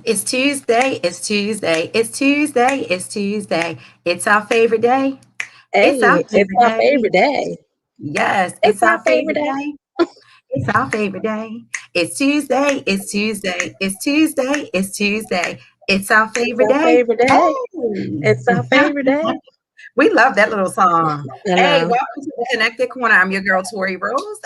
It's Tuesday. It's Tuesday. It's Tuesday. It's Tuesday. It's our favorite day. It's our Hey, it's favorite our day. favorite day. Yes, It's it's our our favorite favorite day. day. It's our favorite day. It's Tuesday. It's Tuesday. It's Tuesday. It's Tuesday. It's our It's favorite our day. favorite day. It's our Hey. favorite day. We love that little song. I Hey, know. welcome to the Connected Corner. I'm your girl, Tori Rose,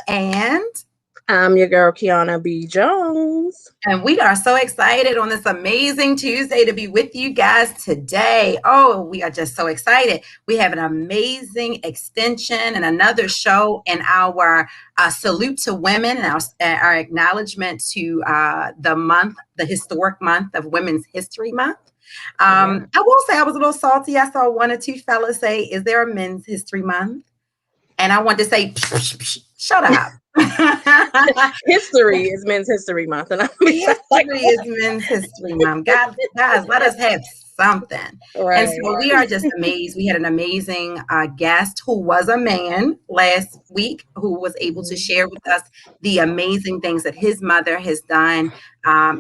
I'm your girl, Kiana B. Jones. and we are so excited on this amazing Tuesday to be with you guys today. Oh, we are just so excited. We have an amazing extension and another show in our salute to women and our acknowledgement to the historic month of Women's History Month. Yeah. I will say I was a little salty. I saw one or two fellas say, "Is there a Men's History Month?" And I wanted to say, "Shut up." History is Men's History Month. And I'm like, History is Men's History Month. Guys, let us have something. And right. so we are just amazed. We had an amazing guest who was a man last week who was able to Mhm. share with us the amazing things that his mother has done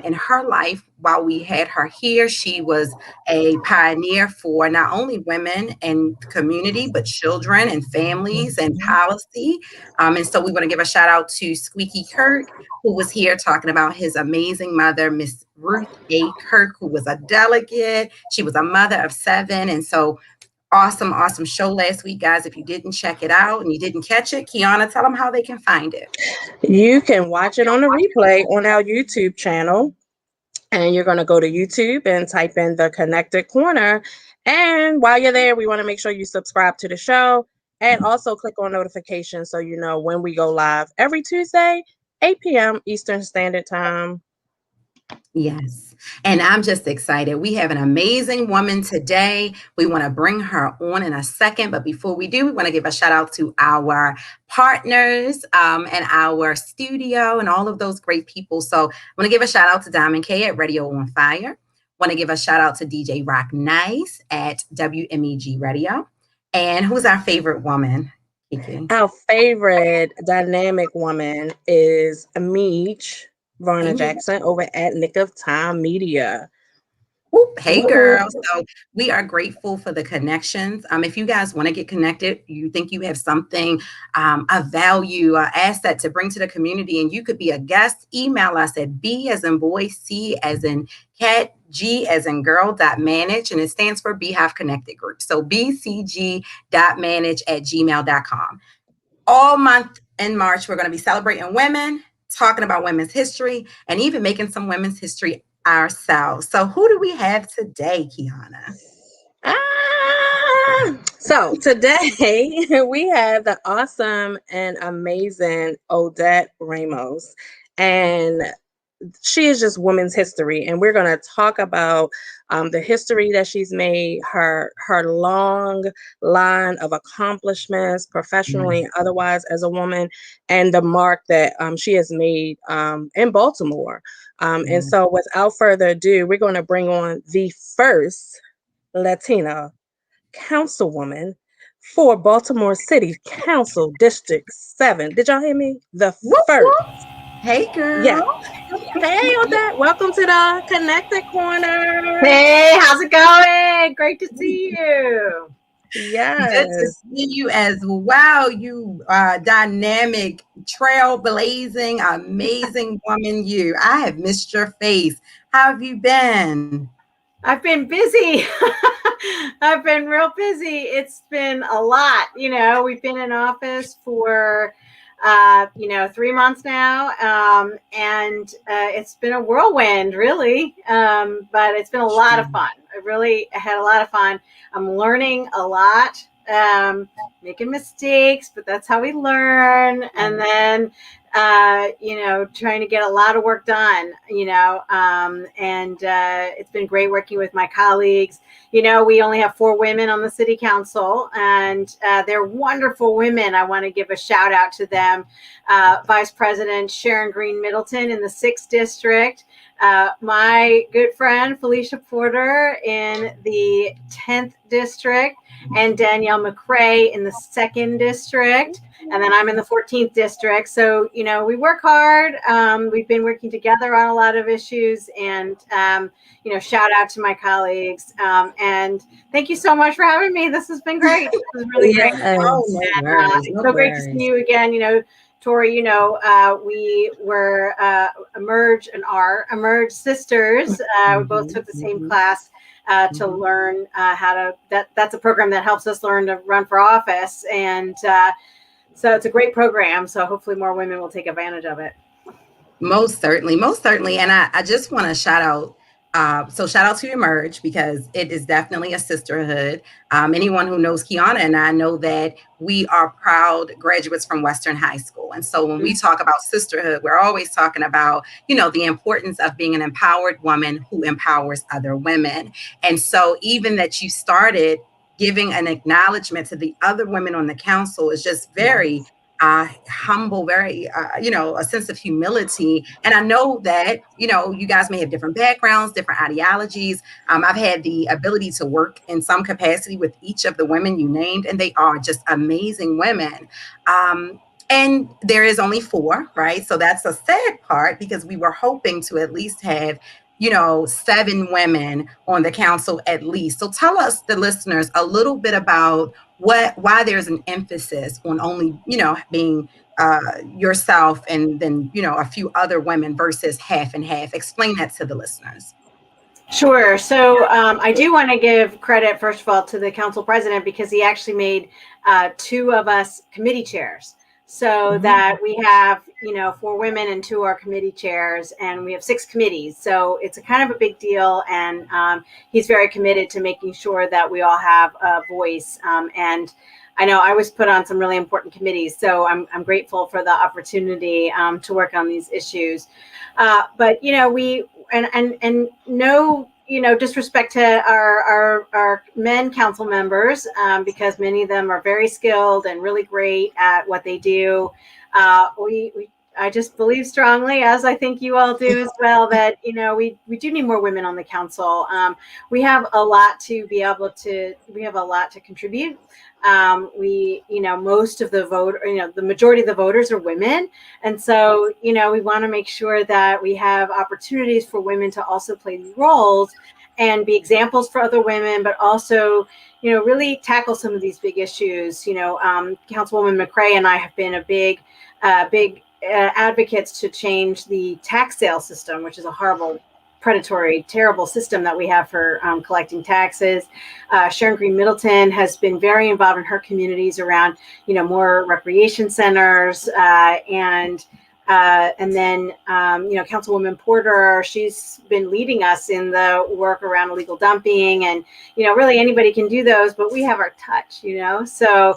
in her life while we had her here. She was a pioneer for not only women and community, but children and families and Mhm. policy. And so we want to give a shout out to Squeaky Kirk, who was here talking about his amazing mother, Miss Ruth A. Kirk, who was a delegate. She was a mother of seven. And so awesome, awesome show last week, guys. If you didn't check it out and you didn't catch it, Kiana, tell them how they can find it. You can watch it on the replay on our YouTube channel. And you're going to go to YouTube and type in the Connected Corner. And while you're there, we want to make sure you subscribe to the show and also click on notifications so you know when we go live every Tuesday, 8 p.m. Eastern Standard Time. Yes. And I'm just excited. We have an amazing woman today. We want to bring her on in a second. But before we do, we want to give a shout out to our partners and our studio and all of those great people. So I want to give a shout out to Diamond K at Radio on Fire. Want to give a shout out to DJ Rock Nice at WMEG Radio. And who's our favorite woman, Kiki? Our favorite dynamic woman is Meech Varner Jackson over at Nick of Time Media. Whoop. Hey, Woo. girl. So we are grateful for the connections. If you guys want to get connected, you think you have something, a value, an asset to bring to the community, and you could be a guest, email us at B as in boy, C as in cat, G as in girl .manage, and it stands for Beehive Connected Group. So bcg.manage@gmail.com. All month in March, we're going to be celebrating women, talking about women's history, and even making some women's history ourselves. So, who do we have today, Kiana? So today we have the awesome and amazing Odette Ramos, and she is just women's history, and we're going to talk about the history that she's made, her long line of accomplishments, professionally and otherwise, as a woman, and the mark that she has made in Baltimore. And Yes. so, without further ado, we're going to bring on the first Latina councilwoman for Baltimore City Council District 7. Did y'all hear me? The Whoop, first. whoop. Hey, Yes. girl. Hey, Odette. Welcome to the Connected Corner. Hey, how's it going? Great to see you. Good to Yes. see you as well. You dynamic, trailblazing, amazing woman. You. I have missed your face. How have you been? I've been busy. I've been real busy. It's been a lot. We've been in office for 3 months now, and it's been a whirlwind, really. But it's been a lot of fun. I really had a lot of fun. I'm learning a lot, making mistakes, but that's how we learn. And then, trying to get a lot of work done. And it's been great working with my colleagues. We only have 4 women on the city council, and they're wonderful women. I want to give a shout out to them. Vice President Sharon Green Middleton in the 6th District, my good friend Felicia Porter in the 10th District, and Danielle McCrae in the 2nd District. and then I'm in the 14th district. So, we work hard. We've been working together on a lot of issues, and, shout out to my colleagues. And thank you so much for having me. This has been great. This was really great. Oh, no And worries, it's no so great to see worries. you again. Tori, we were Emerge and are Emerge sisters. We both took the same class to learn how to. That's a program that helps us learn to run for office, and so it's a great program. So hopefully more women will take advantage of it. Most certainly, most certainly. And I just want to shout out. So shout out to Emerge, because it is definitely a sisterhood. Anyone who knows Kiana and I know that we are proud graduates from Western High School. And so when we talk about sisterhood, we're always talking about, the importance of being an empowered woman who empowers other women. And so even that you started giving an acknowledgement to the other women on the council is just very humble, very, a sense of humility. And I know that, you guys may have different backgrounds, different ideologies. I've had the ability to work in some capacity with each of the women you named, and they are just amazing women. And there is only 4, right? So that's a sad part, because we were hoping to at least have 7 women on the council at least. So tell us, the listeners, a little bit about why there's an emphasis on only, being yourself and then, a few other women versus half and half. Explain that to the listeners. Sure. So I do want to give credit, first of all, to the council president, because he actually made 2 of us committee chairs. So that we have, 4 women and 2 are committee chairs, and we have 6 committees. So it's a kind of a big deal. And he's very committed to making sure that we all have a voice. And I know I was put on some really important committees, so I'm grateful for the opportunity to work on these issues. But we and no disrespect to our men council members, because many of them are very skilled and really great at what they do. I just believe strongly, as I think you all do as well, that we do need more women on the council. We have a lot to contribute. Most of the majority of the voters are women. And so, we want to make sure that we have opportunities for women to also play these roles and be examples for other women, but also, really tackle some of these big issues. Councilwoman McCrae and I have been a big advocates to change the tax sale system, which is a horrible, predatory, terrible system that we have for collecting taxes. Sharon Green Middleton has been very involved in her communities around, more recreation centers, and then, Councilwoman Porter, she's been leading us in the work around illegal dumping, and, really anybody can do those, but we have our touch, so,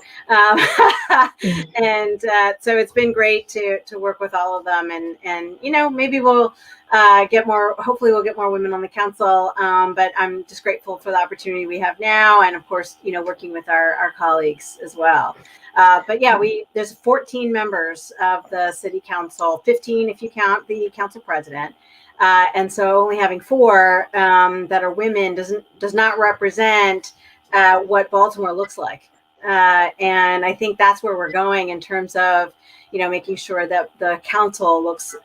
so it's been great to work with all of them, and maybe we'll hopefully we'll get more women on the council, but I'm just grateful for the opportunity we have now, and of course, working with our colleagues as well. But yeah, there's 14 members of the city council, 15 if you count the council president. And so only having 4 that are women does not represent what Baltimore looks like. And I think that's where we're going in terms of, making sure that the council looks,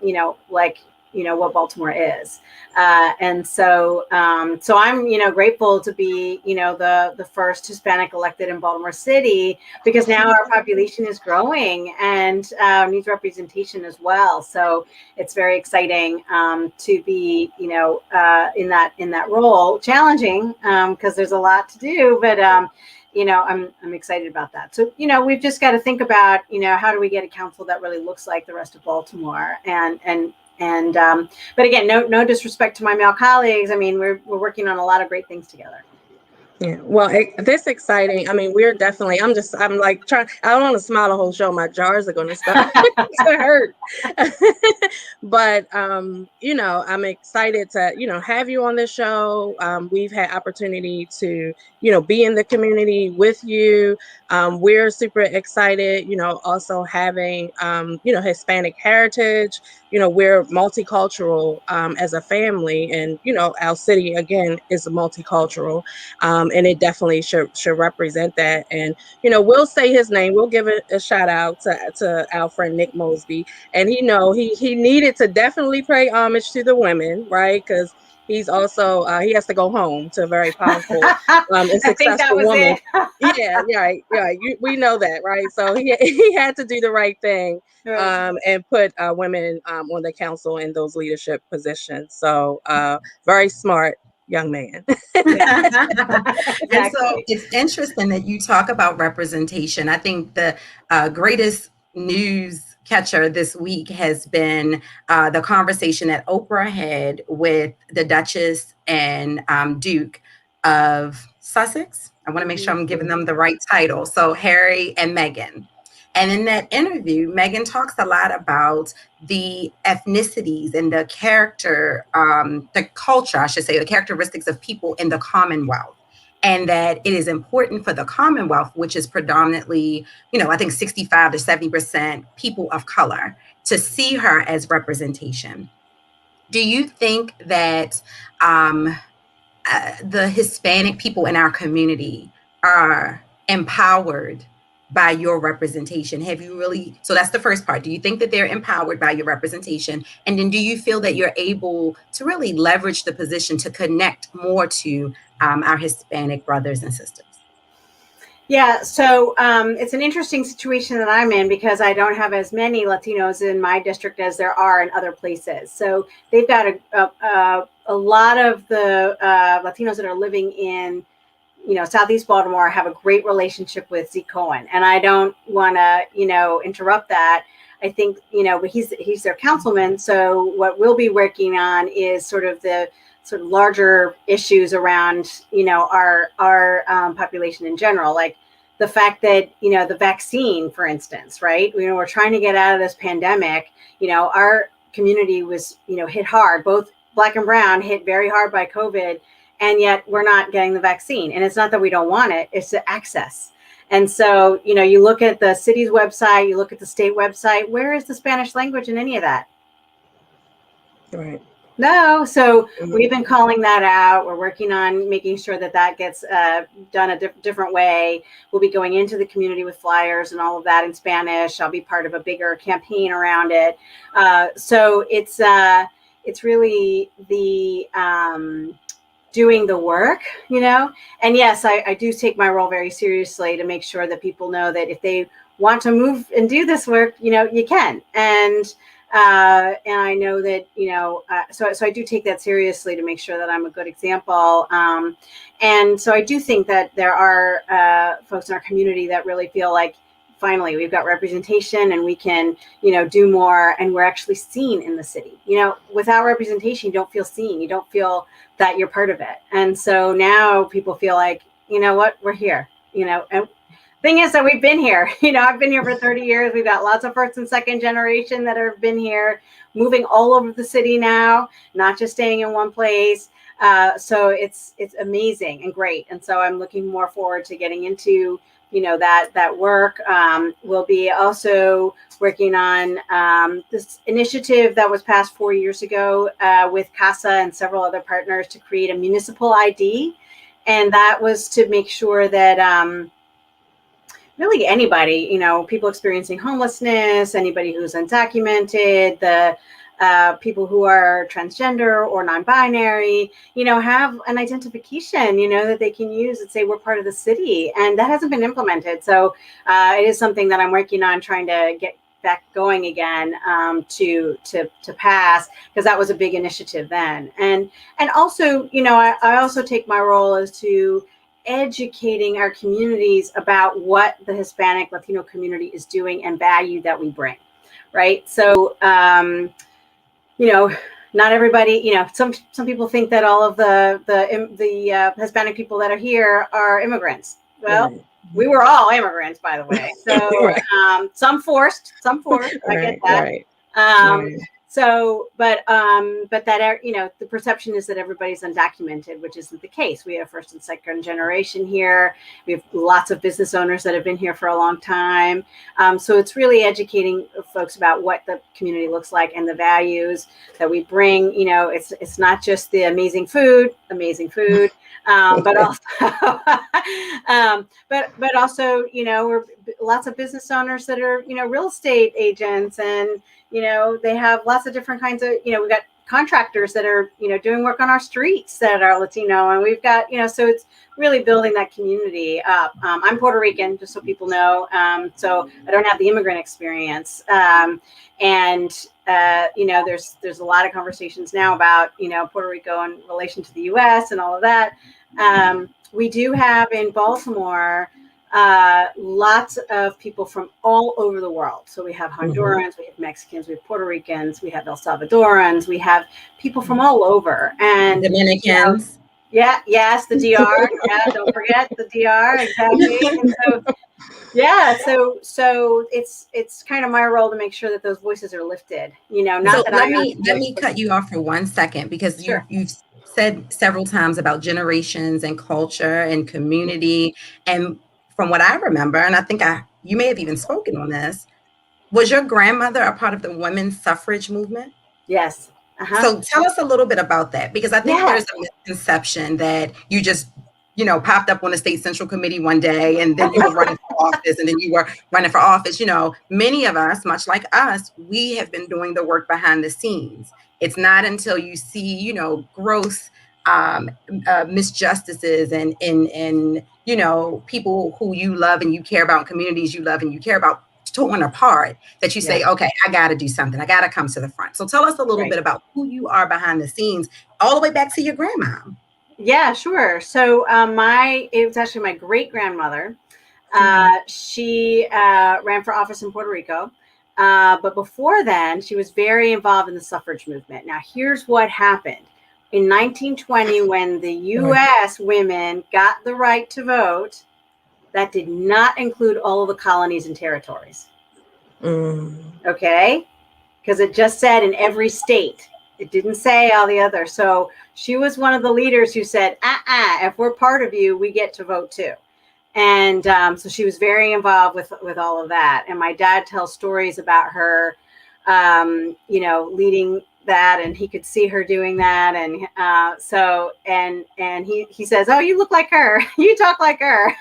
like what Baltimore is. And so I'm, grateful to be, the first Hispanic elected in Baltimore City, because now our population is growing and needs representation as well. So it's very exciting to be, in that role. Challenging because there's a lot to do, but I'm excited about that. So, we've just got to think about, how do we get a council that really looks like the rest of Baltimore, but again, no disrespect to my male colleagues. I mean, we're working on a lot of great things together. Yeah, well, this exciting. I mean, we're definitely. I'm like trying. I don't want to smile the whole show. My jars are going to start to hurt. But I'm excited to have you on this show. We've had opportunity to be in the community with you. We're super excited. Also having Hispanic heritage we're multicultural as a family, and our city again is multicultural, and it definitely should represent that. And we'll say his name. We'll give it a shout out to our friend Nick Mosby, and he needed to definitely pay homage to the women, right? Because he's also he has to go home to a very powerful and I think that successful was woman. it. Yeah, yeah. We know that, right? So he had to do the right thing and put women on the council in those leadership positions. So very smart young man. And so Exactly. it's interesting that you talk about representation. I think the greatest news catcher this week has been the conversation that Oprah had with the Duchess and Duke of Sussex. I want to make sure I'm giving them the right title. So Harry and Meghan. And in that interview, Meghan talks a lot about the ethnicities and the culture, I should say, the characteristics of people in the Commonwealth. And that it is important for the Commonwealth, which is predominantly, I think 65 to 70% people of color, to see her as representation. Do you think that the Hispanic people in our community are empowered by your representation? Have you really? So that's the first part. Do you think that they're empowered by your representation? And then do you feel that you're able to really leverage the position to connect more to our Hispanic brothers and sisters? Yeah, so it's an interesting situation that I'm in because I don't have as many Latinos in my district as there are in other places. So they've got a lot of the Latinos that are living in, Southeast Baltimore have a great relationship with Zeke Cohen, and I don't want to, interrupt that. I think, but he's their councilman. So what we'll be working on is sort of larger issues around, our population in general, like the fact that, the vaccine, for instance, right? We're trying to get out of this pandemic. Our community was, hit hard, both Black and brown hit very hard by COVID, and yet we're not getting the vaccine. And it's not that we don't want it, it's the access. And so, you look at the city's website, you look at the state website, where is the Spanish language in any of that? Right. No. So we've been calling that out. We're working on making sure that gets done a different way. We'll be going into the community with flyers and all of that in Spanish. I'll be part of a bigger campaign around it. So it's really the doing the work, And yes, I do take my role very seriously to make sure that people know that if they want to move and do this work, you can. And I know that, so I do take that seriously to make sure that I'm a good example. And so I do think that there are folks in our community that really feel like finally we've got representation and we can, do more, and we're actually seen in the city. Without representation, you don't feel seen. You don't feel that you're part of it. And so now people feel like, what, we're here, and thing is that we've been here. I've been here for 30 years. We've got lots of first and second generation that have been here, moving all over the city now, not just staying in one place. So it's amazing and great. And so I'm looking more forward to getting into, that work. We'll be also working on this initiative that was passed 4 years ago with CASA and several other partners to create a municipal ID. And that was to make sure that really anybody, people experiencing homelessness, anybody who's undocumented, the people who are transgender or non-binary, have an identification, that they can use and say we're part of the city. And that hasn't been implemented. So it is something that I'm working on trying to get back going again to pass, because that was a big initiative then. And also, I also take my role as to educating our communities about what the Hispanic Latino community is doing and value that we bring, right? So, not everybody, some people think that all of the Hispanic people that are here are immigrants. Well, we were all immigrants, by the way. So Right. some forced, I get that. Right. but that, the perception is that everybody's undocumented, which isn't the case. We have first and second generation here. We have lots of business owners that have been here for a long time. So it's really educating folks about what the community looks like and the values that we bring. It's not just the amazing food, but also, but also, we're lots of business owners that are, real estate agents, and they have lots of different kinds of, we've got contractors that are, doing work on our streets that are Latino, and we've got, so it's really building that community up. I'm Puerto Rican, just so people know, so I don't have the immigrant experience, and there's a lot of conversations now about, Puerto Rico in relation to the U.S. and all of that. We do have in Baltimore lots of people from all over the world. So we have Hondurans, we have Mexicans, we have Puerto Ricans, we have El Salvadorans, we have people from all over, and Dominicans. Yes, the DR. Yeah, don't forget the DR. Exactly. And so it's kind of my role to make sure that those voices are lifted. Not that let me cut you off for 1 second, because Sure. you've said several times about generations and culture and community, and from what I remember, and I think you may have even spoken on this, was your grandmother a part of the women's suffrage movement? Yes. So tell us a little bit about that, because I think there's a misconception that you just, popped up on the state central committee one day and then you were running for office, and then you were running for office. Many of us, much like us, we have been doing the work behind the scenes. It's not until you see, gross misjustices and people who you love and you care about, communities you love and you care about, torn apart, that you say, okay, I got to do something. I got to come to the front. So tell us a little bit about who you are behind the scenes, all the way back to your grandma. Yeah, sure. So it was actually my great grandmother. She ran for office in Puerto Rico. But before then, she was very involved in the suffrage movement. Now, here's what happened. In 1920, when the U.S. women got the right to vote, that did not include all of the colonies and territories. Okay? Because it just said in every state. It didn't say all the others. So she was one of the leaders who said, if we're part of you, we get to vote too. And so she was very involved with all of that. And my dad tells stories about her, leading that, and he could see her doing that. And and he says, oh, you look like her. You talk like her.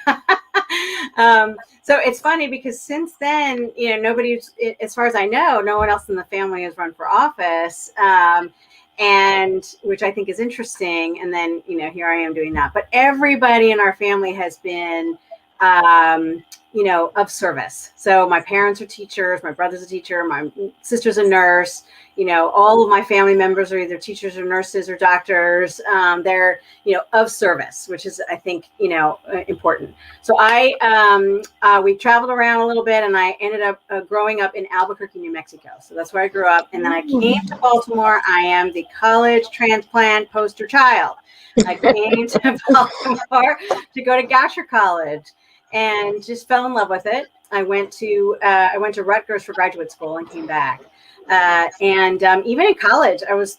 So it's funny because since then, nobody's, as far as I know, no one else in the family has run for office. And which I think is interesting. And then, here I am doing that. But everybody in our family has been, of service. So my parents are teachers, my brother's a teacher, my sister's a nurse, all of my family members are either teachers or nurses or doctors. They're, of service, which is, I think, important. So we traveled around a little bit, and I ended up growing up in Albuquerque, New Mexico. So that's where I grew up. And then I came to Baltimore. I am the college transplant poster child. I came to Baltimore to go to Goucher College and just fell in love with it. I went to Rutgers for graduate school and came back. And even in college, I was,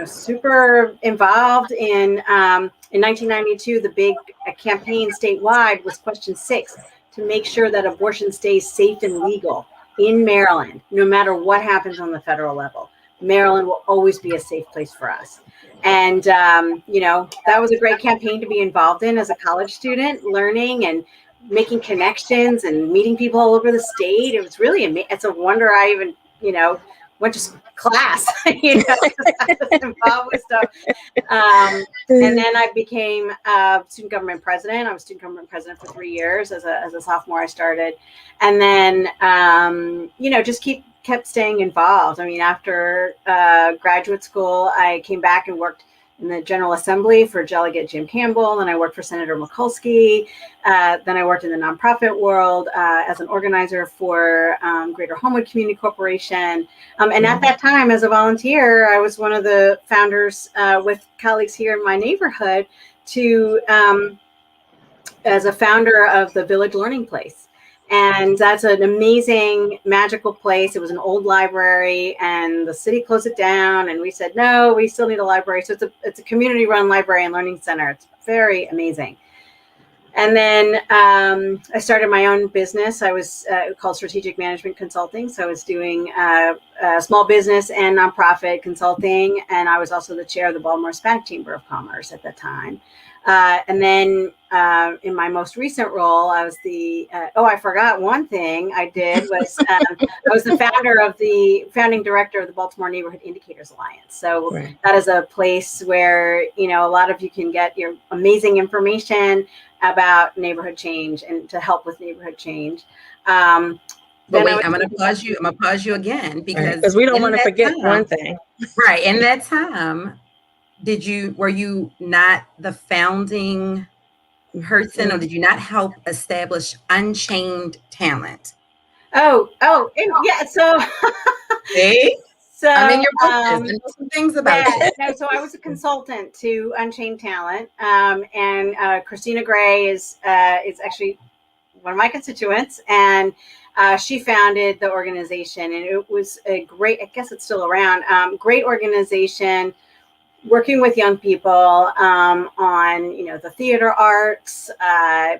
super involved in 1992, the big campaign statewide was Question 6, to make sure that abortion stays safe and legal in Maryland, no matter what happens on the federal level. Maryland will always be a safe place for us. And, that was a great campaign to be involved in as a college student, learning and making connections and meeting people all over the state. It was really amazing. It's a wonder I even, went to class, involved with stuff. And then I became student government president. I was student government president for 3 years. As a sophomore, I started. And then, just kept staying involved. I mean, after graduate school, I came back and worked in the General Assembly for Delegate Jim Campbell. Then I worked for Senator Mikulski. Then I worked in the nonprofit world as an organizer for Greater Homewood Community Corporation. And at that time, as a volunteer, I was one of the founders with colleagues here in my neighborhood as a founder of the Village Learning Place. And that's an amazing, magical place. It was an old library, and the city closed it down. And we said, no, we still need a library. So it's a community-run library and learning center. It's very amazing. And then I started my own business. I was called Strategic Management Consulting. So I was doing small business and nonprofit consulting. And I was also the chair of the Baltimore Hispanic Chamber of Commerce at that time. And then in my most recent role, I was I forgot one thing I did was I was the founding director of the Baltimore Neighborhood Indicators Alliance. So that is a place where, a lot of you can get your amazing information about neighborhood change and to help with neighborhood change. But wait, I'm going to pause you. I'm going to pause you again because we don't want to forget one thing. Right. In that time, were you not the founding person, or did you not help establish Unchained Talent? Yeah. So, hey, so I'm in your business. I know some things about it. No, so I was a consultant to Unchained Talent, and Christina Gray is actually one of my constituents, and she founded the organization, and it was a great. I guess it's still around. Great organization. Working with young people on, the theater arts,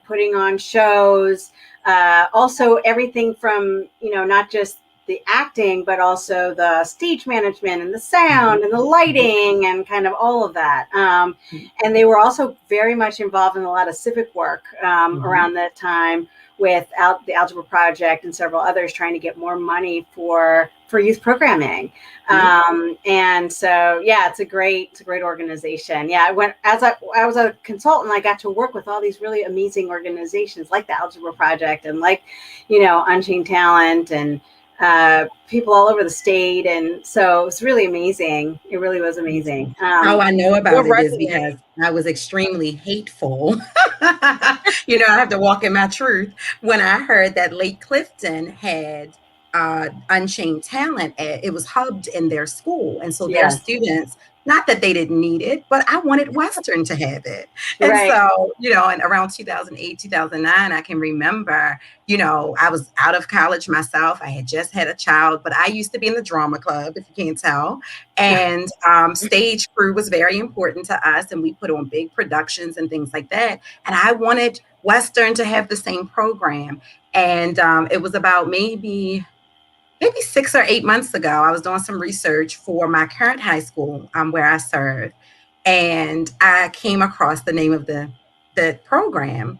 putting on shows, also everything from, not just the acting, but also the stage management and the sound and the lighting and kind of all of that. And they were also very much involved in a lot of civic work around that time with the Algebra Project and several others trying to get more money for youth programming. And so, it's a great organization. Yeah. I was a consultant, I got to work with all these really amazing organizations like the Algebra Project and Unchained Talent and people all over the state. And so it's really amazing. It really was amazing. How I know about it is because I was extremely hateful. I have to walk in my truth when I heard that Lake Clifton had Unchained Talent. It was hubbed in their school. And so their students, not that they didn't need it, but I wanted Western to have it. And so, and around 2008, 2009, I can remember, I was out of college myself. I had just had a child, but I used to be in the drama club, if you can't tell. And stage crew was very important to us. And we put on big productions and things like that. And I wanted Western to have the same program. And it was about maybe 6 or 8 months ago, I was doing some research for my current high school where I serve. And I came across the name of the program.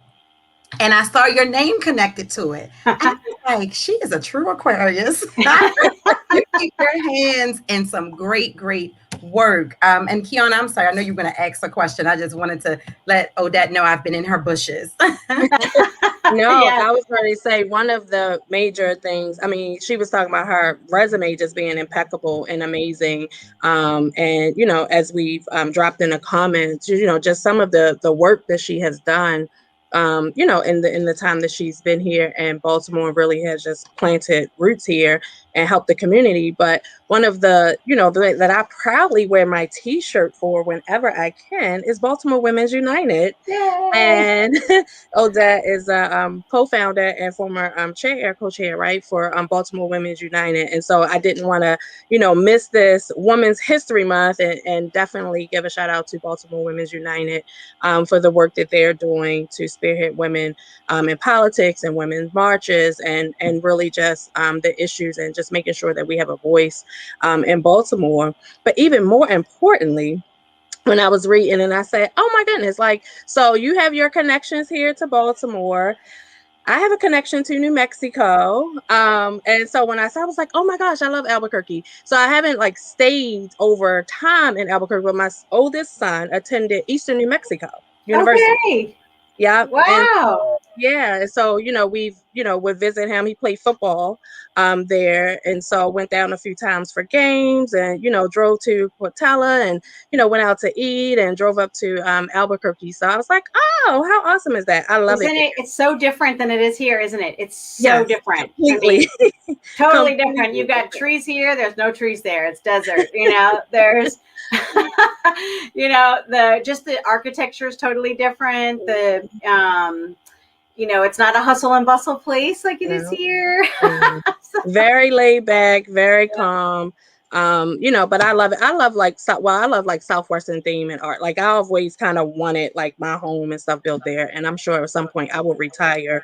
And I saw your name connected to it. I was like, she is a true Aquarius. You keep your hands in some great, great work. And Kiana, I'm sorry, I know you're going to ask a question. I just wanted to let Odette know I've been in her bushes. I was going to say one of the major things, she was talking about her resume just being impeccable and amazing. And, as we've dropped in the comments, just some of the work that she has done, in the time that she's been here, and Baltimore really has just planted roots here and helped the community. But one of the, that I proudly wear my T-shirt for whenever I can is Baltimore Women's United. Yay! And Odette is a co-founder and former co-chair, right, for Baltimore Women's United. And so I didn't want to, miss this Women's History Month and definitely give a shout out to Baltimore Women's United for the work that they're doing to spearhead women in politics and women's marches and really just the issues and just making sure that we have a voice in Baltimore. But even more importantly, when I was reading and I said, oh my goodness, so you have your connections here to Baltimore. I have a connection to New Mexico. And so when I saw, I was like, oh my gosh, I love Albuquerque. So I haven't stayed over time in Albuquerque, but my oldest son attended Eastern New Mexico University. Okay. Yeah. Wow. And so, would visit him. He played football there. And so went down a few times for games and, drove to Portela and, went out to eat and drove up to Albuquerque. So I was like, oh, how awesome is that? I love it. It's so different than it is here, isn't it? It's so different. Completely. Totally different. You've got trees here. There's no trees there. It's desert. There's, the architecture is totally different. it's not a hustle and bustle place like it is No. here. Very laid back, very calm. But I love it. I love I love like Southwestern theme and art. Like I always kind of wanted like my home and stuff built there. And I'm sure at some point I will retire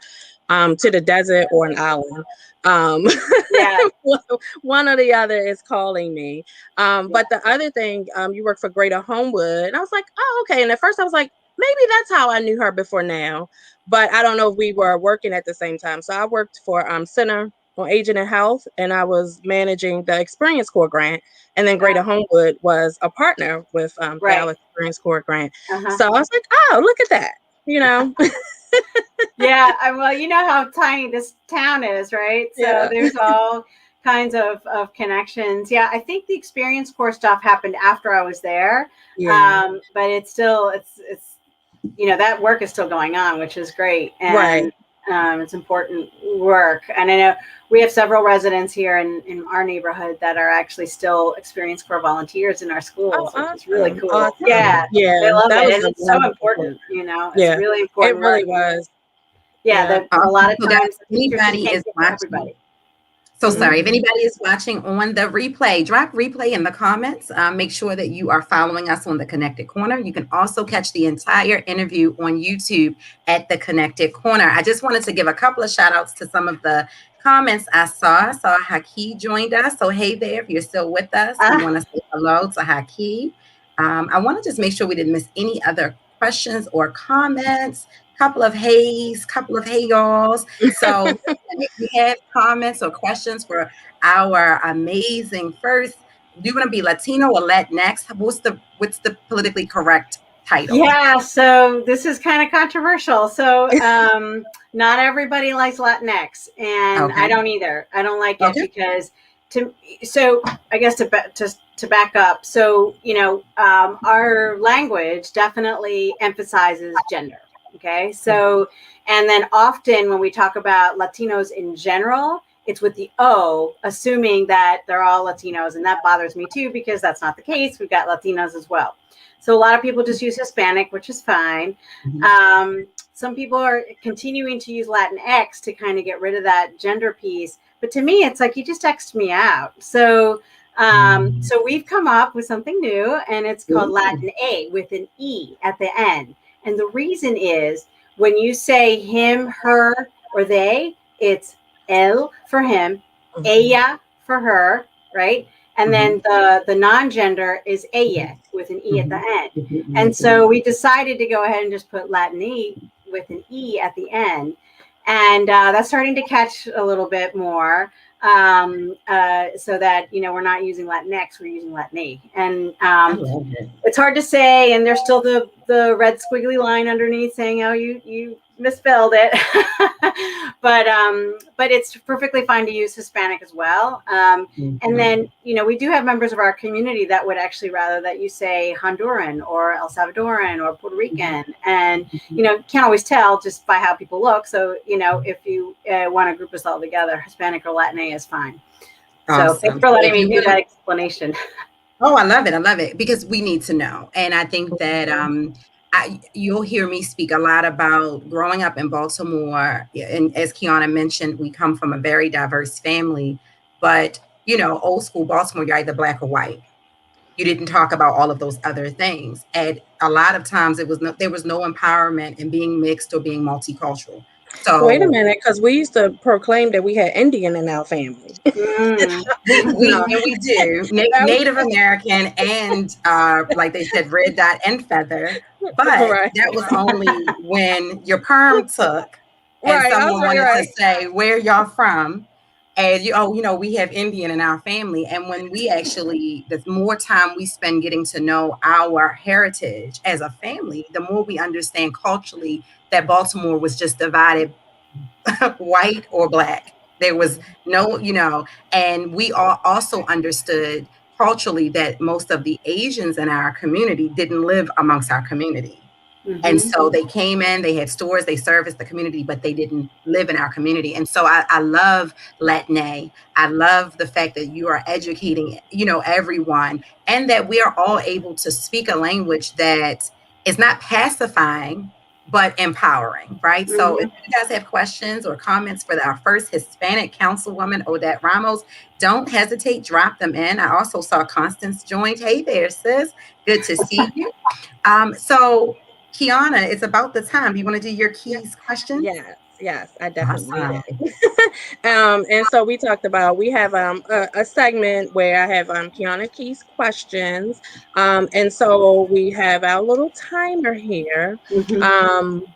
to the desert or an island. Um, Yeah. one or the other is calling me. But the other thing, you work for Greater Homewood. And I was like, oh, okay. And at first I was like, maybe that's how I knew her before now. But I don't know if we were working at the same time. So I worked for Center on Aging and Health, and I was managing the Experience Corps grant. And then Greater Homewood was a partner with Right. our Experience Corps grant. Uh-huh. So I was like, oh, look at that, Yeah, well, you know how tiny this town is, right? So Yeah. there's all kinds of connections. Yeah, I think the Experience Corps stuff happened after I was there. Yeah. But it's still, it's that work is still going on, which is great. And Right. It's important work. And I know we have several residents here in our neighborhood that are actually still Experience Corps volunteers in our schools, Oh, which is really awesome. cool. Awesome. Yeah, Yeah, they love that it. was And a it's so wonderful important, work. it's Yeah, really it important really work. was. Yeah, Yeah. a lot of So guys, times the teachers just anybody can't is get to watching. everybody. So sorry, if anybody is watching on the replay, drop replay in the comments. Make sure that you are following us on the Connected Corner. You can also catch the entire interview on YouTube at the Connected Corner. I just wanted to give a couple of shout outs to some of the comments I saw. I saw Haki joined us. So hey there, if you're still with us, we want to say hello to Haki. I want to just make sure we didn't miss any other questions or comments. Couple of hey y'alls. So if you have comments or questions for our amazing first, do you want to be Latino or Latinx? What's the politically correct title? Yeah, so this is kind of controversial. So not everybody likes Latinx, and I don't either. I don't like it because I guess to back up. So our language definitely emphasizes gender. Okay, so and then often when we talk about Latinos in general, it's with the O, assuming that they're all Latinos, and that bothers me too because that's not the case. We've got Latinos as well. So a lot of people just use Hispanic, which is fine. Some people are continuing to use Latinx to kind of get rid of that gender piece. But to me, it's like you just X'd me out. So so we've come up with something new, and it's called Latin A with an E at the end. And the reason is when you say him, her, or they, it's él for him, ella for her, right? And then the non-gender is ella with an E at the end. And so we decided to go ahead and just put Latin E with an E at the end. And that's starting to catch a little bit more so that, we're not using Latinx, we're using Latin E. And it's hard to say. And there's still the red squiggly line underneath saying, oh, you misspelled it. But it's perfectly fine to use Hispanic as well. And then, we do have members of our community that would actually rather that you say Honduran or El Salvadoran or Puerto Rican. And, can't always tell just by how people look. So, if you want to group us all together, Hispanic or Latin A is fine. Awesome. So thanks for letting me do that explanation. Oh, I love it because we need to know. And I think that you'll hear me speak a lot about growing up in Baltimore. And as Kiana mentioned, we come from a very diverse family, but old school Baltimore, you're either black or white. You didn't talk about all of those other things. And a lot of times there was no empowerment in being mixed or being multicultural. So wait a minute, because we used to proclaim that we had Indian in our family. We do. Native American and like they said, red dot and feather. But that was only when your perm took and someone wanted to say where y'all from. And we have Indian in our family. And when we actually, the more time we spend getting to know our heritage as a family, the more we understand culturally that Baltimore was just divided white or black. There was no, and we all also understood culturally that most of the Asians in our community didn't live amongst our community. And so they came in, they had stores, they serviced the community, but they didn't live in our community. And so I love Latin. I love the fact that you are educating, everyone, and that we are all able to speak a language that is not pacifying, but empowering, right? So if Mhm. you guys have questions or comments for our first Hispanic councilwoman, Odette Ramos, don't hesitate, drop them in. I also saw Constance joined. Hey there, sis. Good to see you. So Kiana, it's about the time. You want to do your keys questions? Yes, I definitely Awesome. did. And so we talked about we have a segment where I have Kiana Keys questions. And so we have our little timer here. Mhm. Um,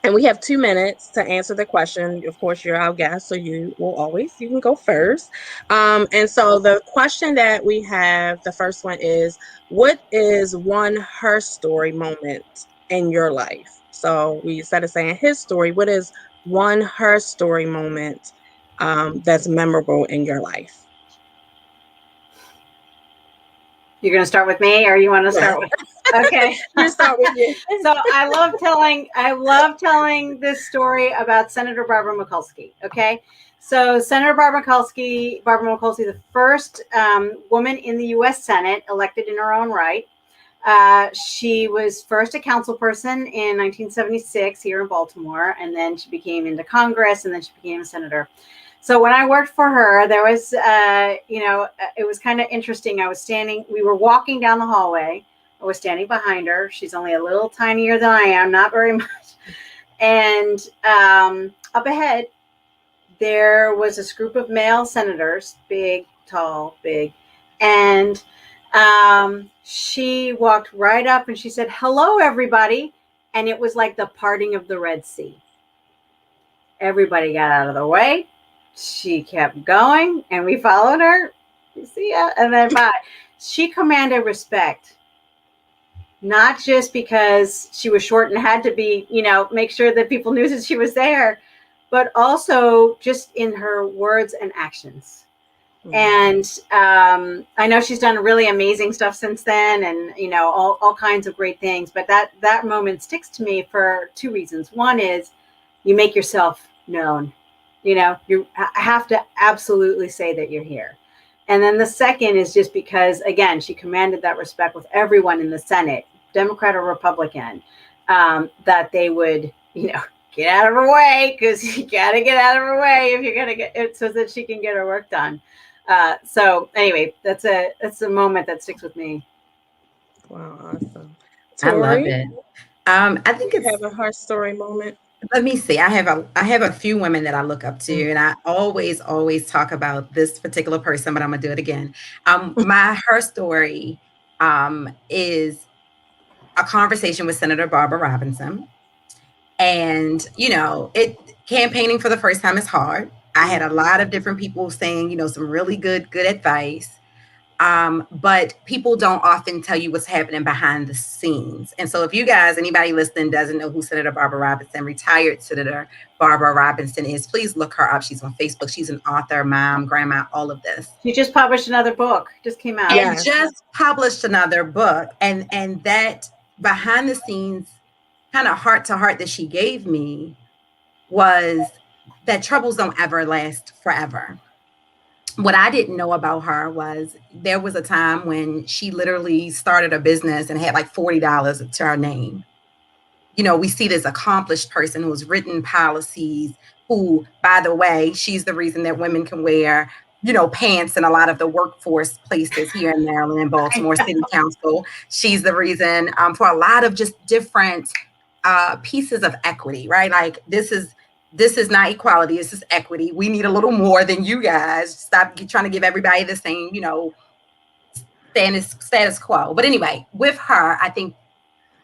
and we have 2 minutes to answer the question. Of course, you're our guest, so you can go first. And so the question that we have, the first one is, what is one her story moment in your life? So we instead of saying his story, what is one her story moment that's memorable in your life? You're going to start with me, or you want to Yeah. start with? Okay. You start with you. So I love telling this story about Senator Barbara Mikulski. Okay. So Senator Barbara Mikulski, the first woman in the U.S. Senate elected in her own right. She was first a council person in 1976 here in Baltimore, and then she became into Congress, and then she became a senator. So when I worked for her, there was, it was kind of interesting. We were walking down the hallway. I was standing behind her. She's only a little tinier than I am, not very much. And up ahead, there was this group of male senators, big, tall, big. And she walked right up and she said, "Hello, everybody." And it was like the parting of the Red Sea. Everybody got out of the way. She kept going and we followed her. See ya. And then bye. She commanded respect, not just because she was short and had to be, make sure that people knew that she was there, but also just in her words and actions. And I know she's done really amazing stuff since then, and all kinds of great things. But that moment sticks to me for two reasons. One is you make yourself known. You have to absolutely say that you're here. And then the second is just because, again, she commanded that respect with everyone in the Senate, Democrat or Republican, that they would, get out of her way, because you got to get out of her way if you're going to get it, so that she can get her work done. So anyway, that's a moment that sticks with me. Wow, awesome. I love Tori, it. I think you it's have a her story moment. let me see. I have a few women that I look up to, and I always talk about this particular person, but I'm gonna do it again. My her story is a conversation with Senator Barbara Robinson. And, it campaigning for the first time is hard. I had a lot of different people saying, some really good advice. But people don't often tell you what's happening behind the scenes. And so if you guys, anybody listening doesn't know who Senator Barbara Robinson, retired Senator Barbara Robinson is, please look her up. She's on Facebook. She's an author, mom, grandma, all of this. She just published another book, just came out. And just published another book. And that behind the scenes kind of heart to heart that she gave me was that troubles don't ever last forever. What I didn't know about her was there was a time when she literally started a business and had like $40 to her name. We see this accomplished person who's written policies, who, by the way, she's the reason that women can wear, pants in a lot of the workforce places here in Maryland and Baltimore City Council. She's the reason for a lot of just different pieces of equity, right? Like this is not equality, this is equity. We need a little more than you guys. Stop trying to give everybody the same, status quo. But anyway, with her, I think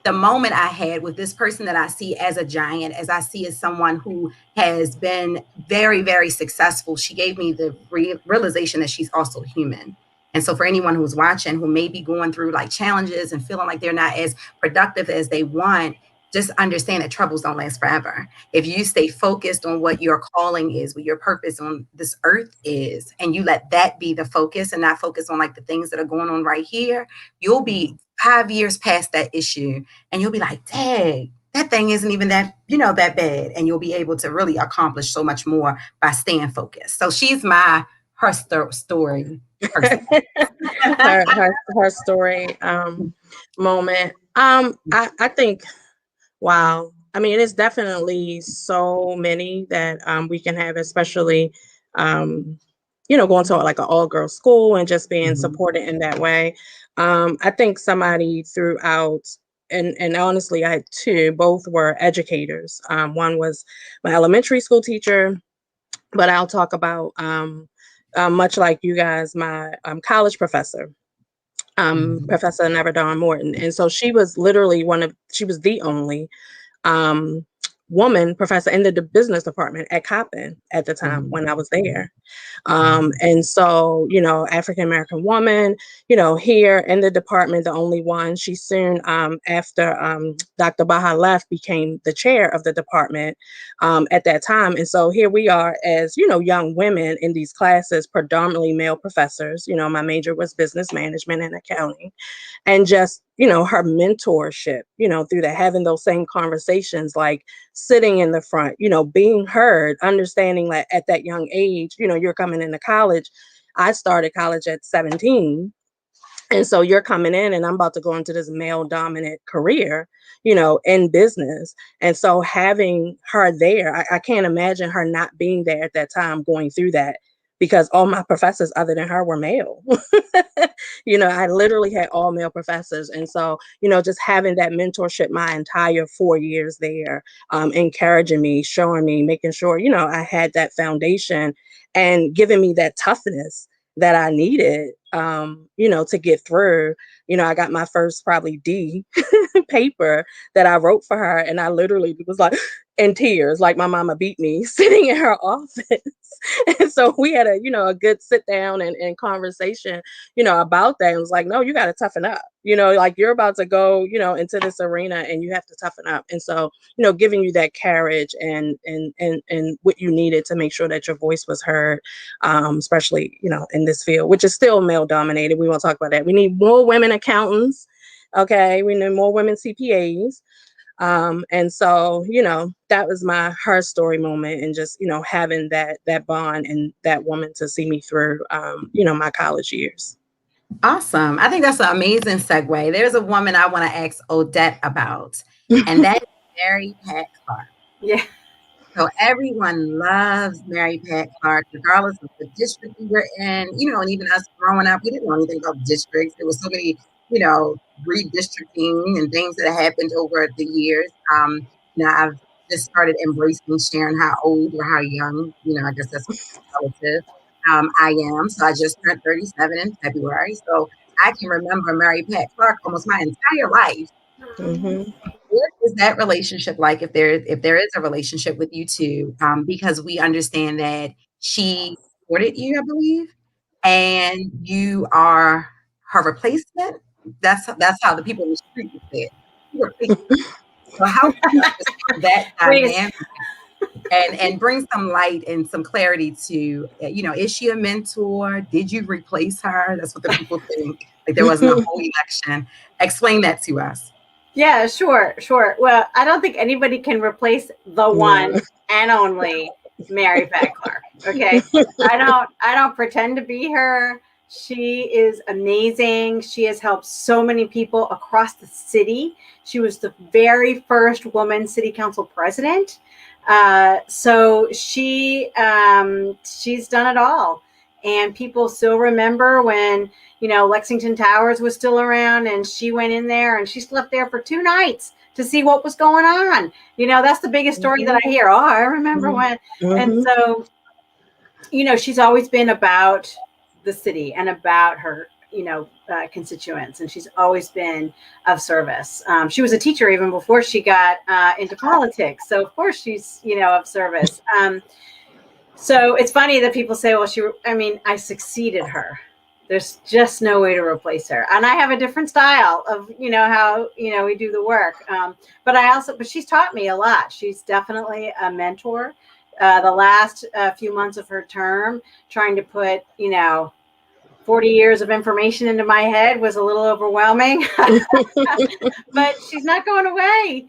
the moment I had with this person that I see as a giant, as I see as someone who has been very, very successful, she gave me the realization that she's also human. And so for anyone who's watching who may be going through like challenges and feeling like they're not as productive as they want, just understand that troubles don't last forever. If you stay focused on what your calling is, what your purpose on this earth is, and you let that be the focus and not focus on like the things that are going on right here, you'll be 5 years past that issue and you'll be like, dang, that thing isn't even that, that bad. And you'll be able to really accomplish so much more by staying focused. So she's my her story person. her story moment. I think, wow. I mean, it's definitely so many that we can have, especially, going to like an all girls school and just being Mhm. supported in that way. I think somebody throughout, and honestly, I had two, both were educators. One was my elementary school teacher, but I'll talk about, much like you guys, my college professor, Mhm. Professor Neverdon Morton. And so she was literally she was the only um, woman professor in the business department at Coppin at the time Mhm. when I was there. Mhm. And so, African American woman, here in the department, the only one. She soon, after Dr. Baha left, became the chair of the department at that time. And so here we are as, young women in these classes, predominantly male professors. My major was business management and accounting, and just her mentorship, through that, having those same conversations, like sitting in the front, being heard, understanding that at that young age, you're coming into college. I started college at 17, and so you're coming in and I'm about to go into this male dominant career, in business. And so having her there, I can't imagine her not being there at that time going through that, because all my professors other than her were male. I literally had all male professors. And so, just having that mentorship my entire 4 years there, encouraging me, showing me, making sure, I had that foundation and giving me that toughness that I needed, to get through. I got my first probably D paper that I wrote for her, and I literally was like in tears, like my mama beat me, sitting in her office. And so we had a good sit down and conversation, about that. It was like, no, you got to toughen up, like you're about to go, into this arena and you have to toughen up. And so, giving you that courage and what you needed to make sure that your voice was heard, especially, in this field, which is still male dominated. We won't talk about that. We need more women accountants. Okay. We need more women CPAs. And so, that was my her story moment, and just, having that bond and that woman to see me through, my college years. Awesome. I think that's an amazing segue. There's a woman I want to ask Odette about, and that is Mary Pat Clark. Yeah. So everyone loves Mary Pat Clark, regardless of the district we were in, and even us growing up, we didn't know anything about districts. There was so many, redistricting and things that happened over the years. I've just started embracing sharing how old or how young, I guess that's relative, I am. So I just turned 37 in February. So I can remember Mary Pat Clark almost my entire life. Mm-hmm. What is that relationship like, if there is a relationship with you two? Because we understand that she supported you, I believe, and you are her replacement. That's how the people in the street would say it. You replaced her. So how can you understand that Wait. dynamic and bring some light and some clarity to, is she a mentor? Did you replace her? That's what the people think. Like there wasn't a whole election. Explain that to us. Yeah, sure, sure. Well, I don't think anybody can replace the one No. and only Mary Pat Clark. Okay. I don't pretend to be her. She is amazing. She has helped so many people across the city. She was the very first woman city council president. So she's done it all. And people still remember when Lexington Towers was still around and she went in there and she slept there for 2 nights to see what was going on. That's the biggest story that I hear. Oh, I remember when. And Mm-hmm. so, she's always been about the city and about her, constituents. And she's always been of service. She was a teacher even before she got into politics. So of course she's, of service. So it's funny that people say, well, I succeeded her. There's just no way to replace her. And I have a different style of, how, we do the work. But she's taught me a lot. She's definitely a mentor. The last few months of her term, trying to put, 40 years of information into my head was a little overwhelming. But she's not going away.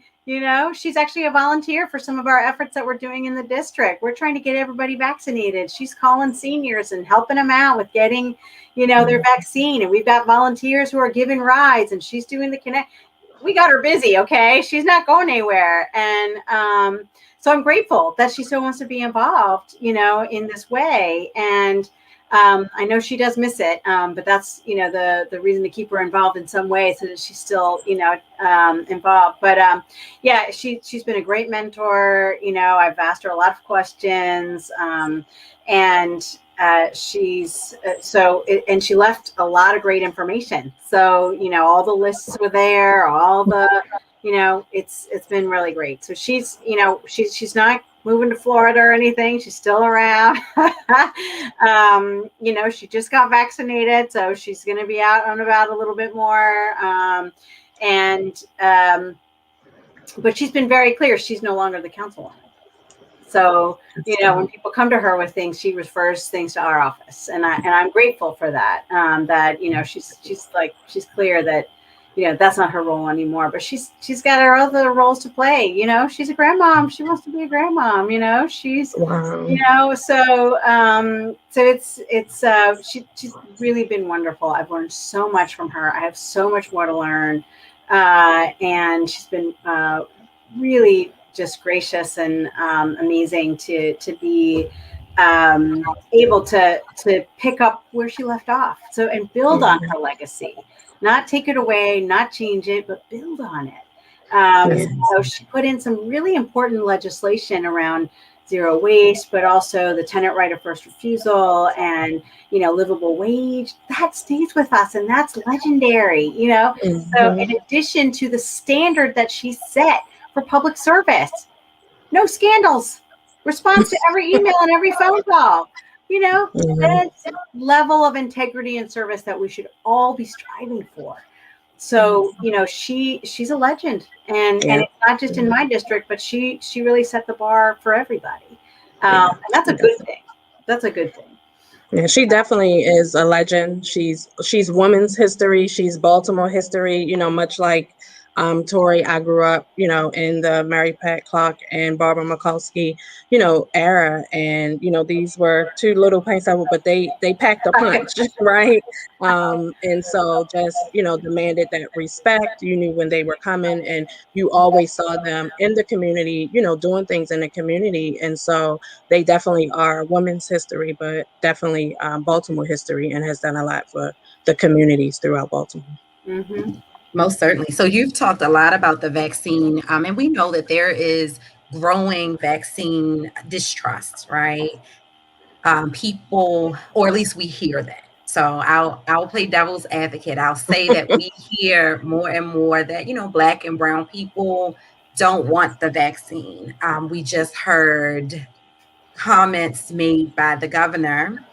She's actually a volunteer for some of our efforts that we're doing in the district. We're trying to get everybody vaccinated. She's calling seniors and helping them out with getting, their vaccine. And we've got volunteers who are giving rides, and she's doing the connect. we got her busy. Okay. She's not going anywhere. And, so I'm grateful that she still wants to be involved, in this way. And, I know she does miss it, but that's, the reason to keep her involved in some way so that she's still, involved. But, yeah, she's been a great mentor. I've asked her a lot of questions, and and she left a lot of great information. So, all the lists were there, all the, it's been really great. So she's not moving to Florida or anything. She's still around. She just got vaccinated, so she's going to be out and about a little bit more. But she's been very clear. She's no longer the councilwoman. So, when people come to her with things, she refers things to our office, and I'm grateful for that. She's clear that, that's not her role anymore. But she's got her other roles to play. She's a grandmom. She wants to be a grandmom. She's Wow. so she's really been wonderful. I've learned so much from her. I have so much more to learn, and she's been really just gracious and amazing to be able to pick up where she left off. So, and build on her legacy, not take it away, not change it, but build on it. So she put in some really important legislation around zero waste, but also the tenant right of first refusal and, livable wage. That stays with us, and that's legendary, So in addition to the standard that she set for public service, no scandals, response to every email and every phone call, that's a level of integrity and service that we should all be striving for. So, she's a legend, and it's not just in my district, but she really set the bar for everybody. And that's a good thing. That's a good thing. Yeah, she definitely is a legend. She's women's history. She's Baltimore history, much like Tori. I grew up, in the Mary Pat Clark and Barbara Mikulski, era. And, these were two little paint but they packed a punch, right? And so just, demanded that respect. You knew when they were coming, and you always saw them in the community, doing things in the community. And so they definitely are women's history, but definitely Baltimore history, and has done a lot for the communities throughout Baltimore. Mm-hmm. Most certainly. So you've talked a lot about the vaccine, and we know that there is growing vaccine distrust, right? People, or at least we hear that. So I'll play devil's advocate. I'll say that we hear more and more that, Black and brown people don't want the vaccine. We just heard comments made by the governor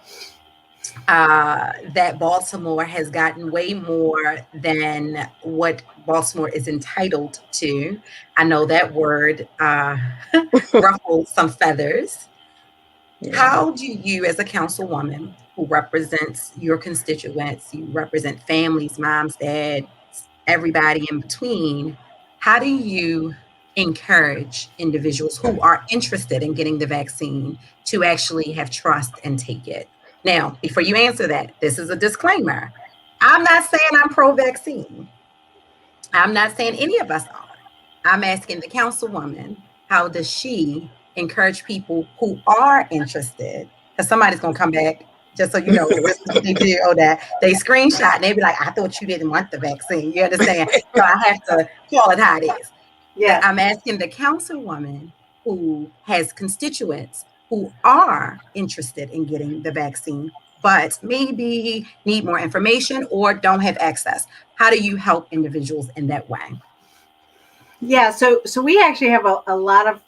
that Baltimore has gotten way more than what Baltimore is entitled to. I know that word ruffled some feathers. Yeah. How do you, as a councilwoman who represents your constituents, you represent families, moms, dads, everybody in between, how do you encourage individuals who are interested in getting the vaccine to actually have trust and take it? Now, before you answer that, this is a disclaimer. I'm not saying I'm pro-vaccine. I'm not saying any of us are. I'm asking the councilwoman, how does she encourage people who are interested? Because somebody's going to come back, just so you know, they do that. They screenshot and they be like, I thought you didn't want the vaccine. You understand? So I have to call it how it is. Yeah. I'm asking the councilwoman who has constituents who are interested in getting the vaccine, but maybe need more information or don't have access. How do you help individuals in that way? Yeah, so we actually have a lot of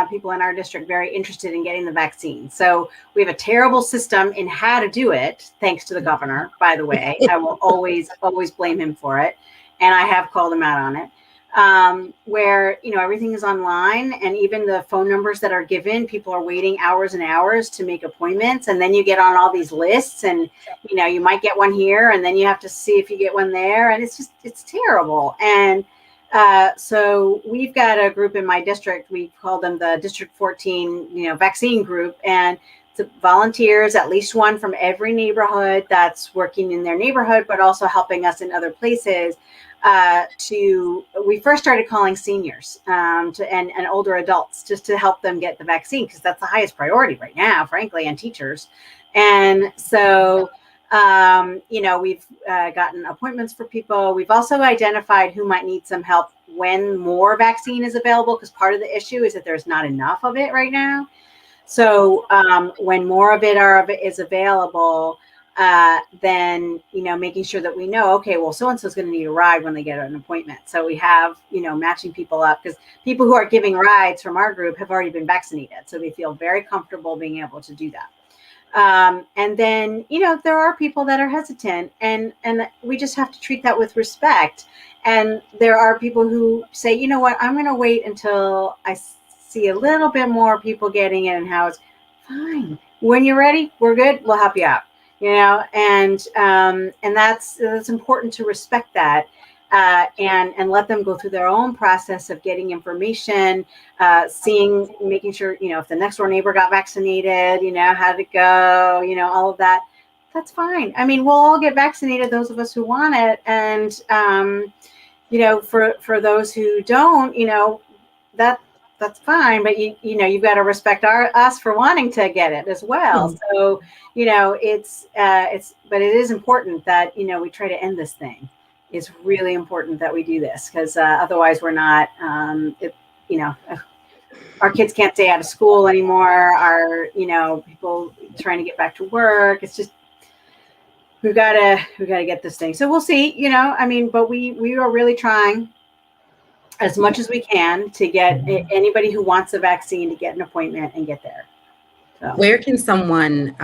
people in our district very interested in getting the vaccine. So we have a terrible system in how to do it, thanks to the governor, by the way. I will always blame him for it. And I have called him out on it. Where, everything is online, and even the phone numbers that are given, people are waiting hours and hours to make appointments. And then you get on all these lists, and, you might get one here, and then you have to see if you get one there. And it's terrible. And so we've got a group in my district. We call them the District 14, vaccine group. And it's volunteers, at least one from every neighborhood that's working in their neighborhood, but also helping us in other places. we first started calling seniors and older adults just to help them get the vaccine, because that's the highest priority right now, frankly, and teachers. And so, we've gotten appointments for people. We've also identified who might need some help when more vaccine is available, because part of the issue is that there's not enough of it right now. So when more of it is available, then, making sure that we know, okay, well, so-and-so is going to need a ride when they get an appointment. So we have, matching people up, because people who are giving rides from our group have already been vaccinated. So they feel very comfortable being able to do that. And then, there are people that are hesitant, and we just have to treat that with respect. And there are people who say, you know what, I'm going to wait until I see a little bit more people getting it, and how it's fine. When you're ready, we're good. We'll help you out, and that's important to respect that. And let them go through their own process of getting information, making sure, if the next door neighbor got vaccinated, how did it go, all of that. That's fine. I mean, we'll all get vaccinated, those of us who want it. And, for those who don't, that's fine. But, you've got to respect us for wanting to get it as well. Mm-hmm. So, but it is important that, we try to end this thing. It's really important that we do this, because otherwise we're not, our kids can't stay out of school anymore. People trying to get back to work. It's just, we've got to get this thing. So we'll see, but we are really trying as much as we can to get anybody who wants a vaccine to get an appointment and get there. So. Where can someone,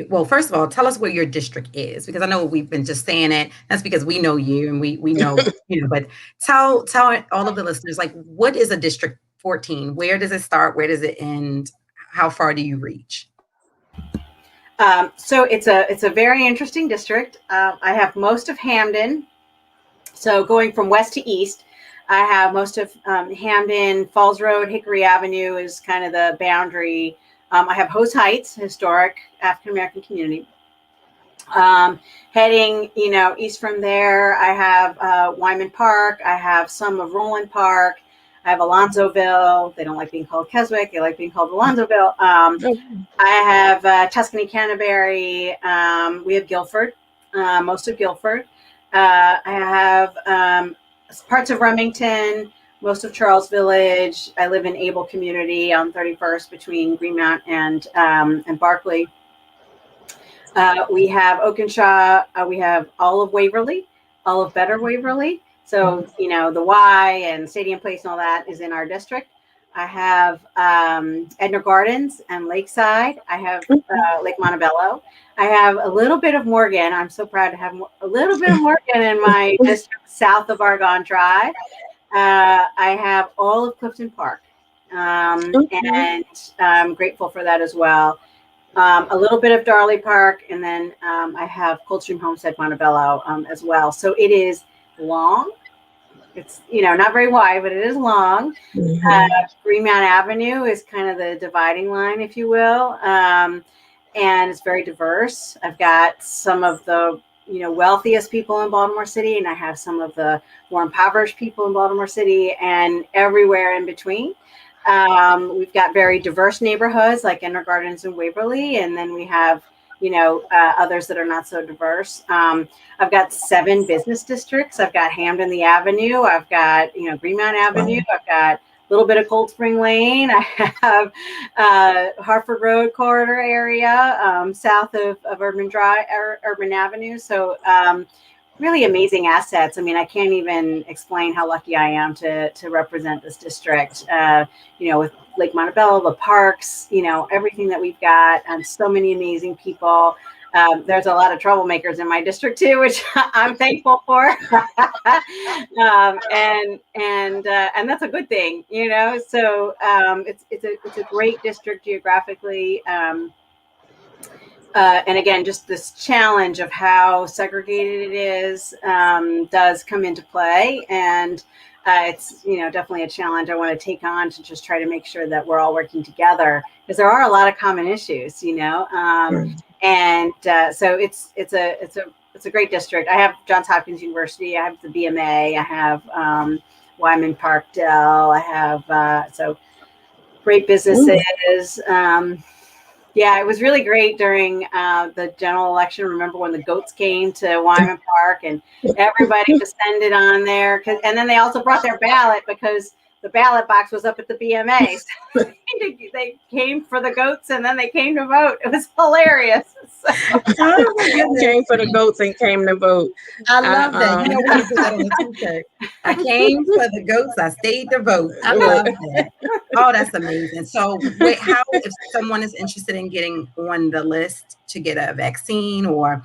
well, first of all, tell us where your district is, because I know we've been just saying it. That's because we know you and we know, but tell all of the listeners, like, what is a District 14? Where does it start? Where does it end? How far do you reach? So it's a very interesting district. I have most of Hamden. So going from west to east, I have most of Hamden. Falls Road, Hickory Avenue is kind of the boundary. I have Hose Heights, historic African-American community. Heading, east from there, I have Wyman Park. I have some of Roland Park. I have Alonzoville. They don't like being called Keswick. They like being called Alonzoville. I have Tuscany, Canterbury. We have Guilford, most of Guilford. I have parts of Remington, most of Charles Village. I live in Able community on 31st between Greenmount and Barclay. We have Oakenshaw. We have all of Waverly, all of Better Waverly. So, the Y and Stadium Place and all that is in our district. I have Edna Gardens and Lakeside. I have Lake Montebello. I have a little bit of Morgan. I'm so proud to have a little bit of Morgan in my district south of Argonne Drive. I have all of Clifton Park, and I'm grateful for that as well. A little bit of Darley Park, and then I have Coldstream Homestead, Montebello as well. So it is long. It's, not very wide, but it is long. Mm-hmm. Greenmount Avenue is kind of the dividing line, if you will. And it's very diverse. I've got some of the wealthiest people in Baltimore City, and I have some of the more impoverished people in Baltimore City, and everywhere in between. We've got very diverse neighborhoods like Edna Gardens and Waverly, and then we have others that are not so diverse. I've got 7 business districts. I've got Hamden the Avenue. I've got Greenmount Avenue. I've got a little bit of Cold Spring Lane. I have Hartford Road corridor area south of Urban Avenue. So really amazing assets. I mean, I can't even explain how lucky I am to represent this district. With Lake Montebello, the parks, everything that we've got, and so many amazing people. There's a lot of troublemakers in my district too, which I'm thankful for. And that's a good thing, So it's a great district geographically. And again, just this challenge of how segregated it is does come into play, and it's definitely a challenge I want to take on to just try to make sure that we're all working together, because there are a lot of common issues, and so it's it's a great district. I have Johns Hopkins University. I have the BMA. I have Wyman Parkdale. I have so great businesses. Yeah, it was really great during the general election. Remember when the goats came to Wyman Park and everybody descended on there? And then they also brought their ballot because the ballot box was up at the BMA. So they came for the goats and then they came to vote. It was hilarious. So. Oh my goodness. Came for the goats and came to vote. I love that. You know, we can put that on a t-shirt. I came for the goats. I stayed to vote. I love that. Oh, that's amazing. So how, if someone is interested in getting on the list to get a vaccine or,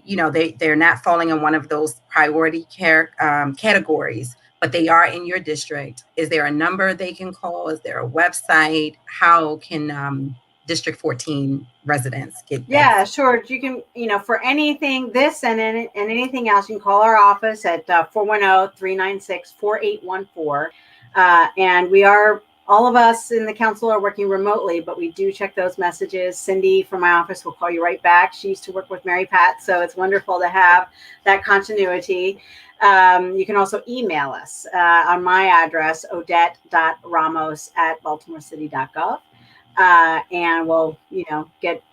you know, they're not falling in one of those priority care categories, but they are in your district, is there a number they can call? Is there a website? How can District 14 residents get that? Yeah, sure. You can, you know, for anything, this and anything else, you can call our office at 410-396-4814. And we are, all of us in the council are working remotely, but we do check those messages. Cindy from my office will call you right back. She used to work with Mary Pat, so it's wonderful to have that continuity. You can also email us on my address, odette.ramos@baltimorecity.gov. And we'll, you know, get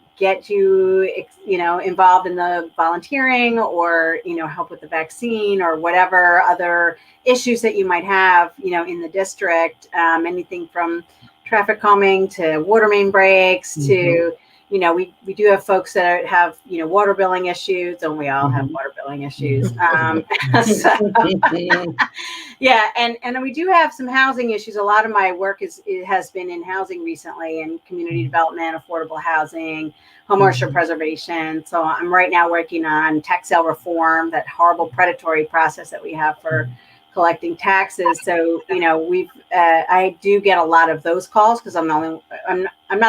you, you know, involved in the volunteering or, you know, help with the vaccine or whatever other issues that you might have, you know, in the district. Anything from traffic calming to water main breaks to, you know, we do have folks that have, you know, water billing issues, and we all have water billing issues. Yeah, and we do have some housing issues. A lot of my work has been in housing recently, and community development, affordable housing, homeownership preservation. So I'm right now working on tax sale reform, that horrible predatory process that we have for collecting taxes. So, you know, I do get a lot of those calls because I'm not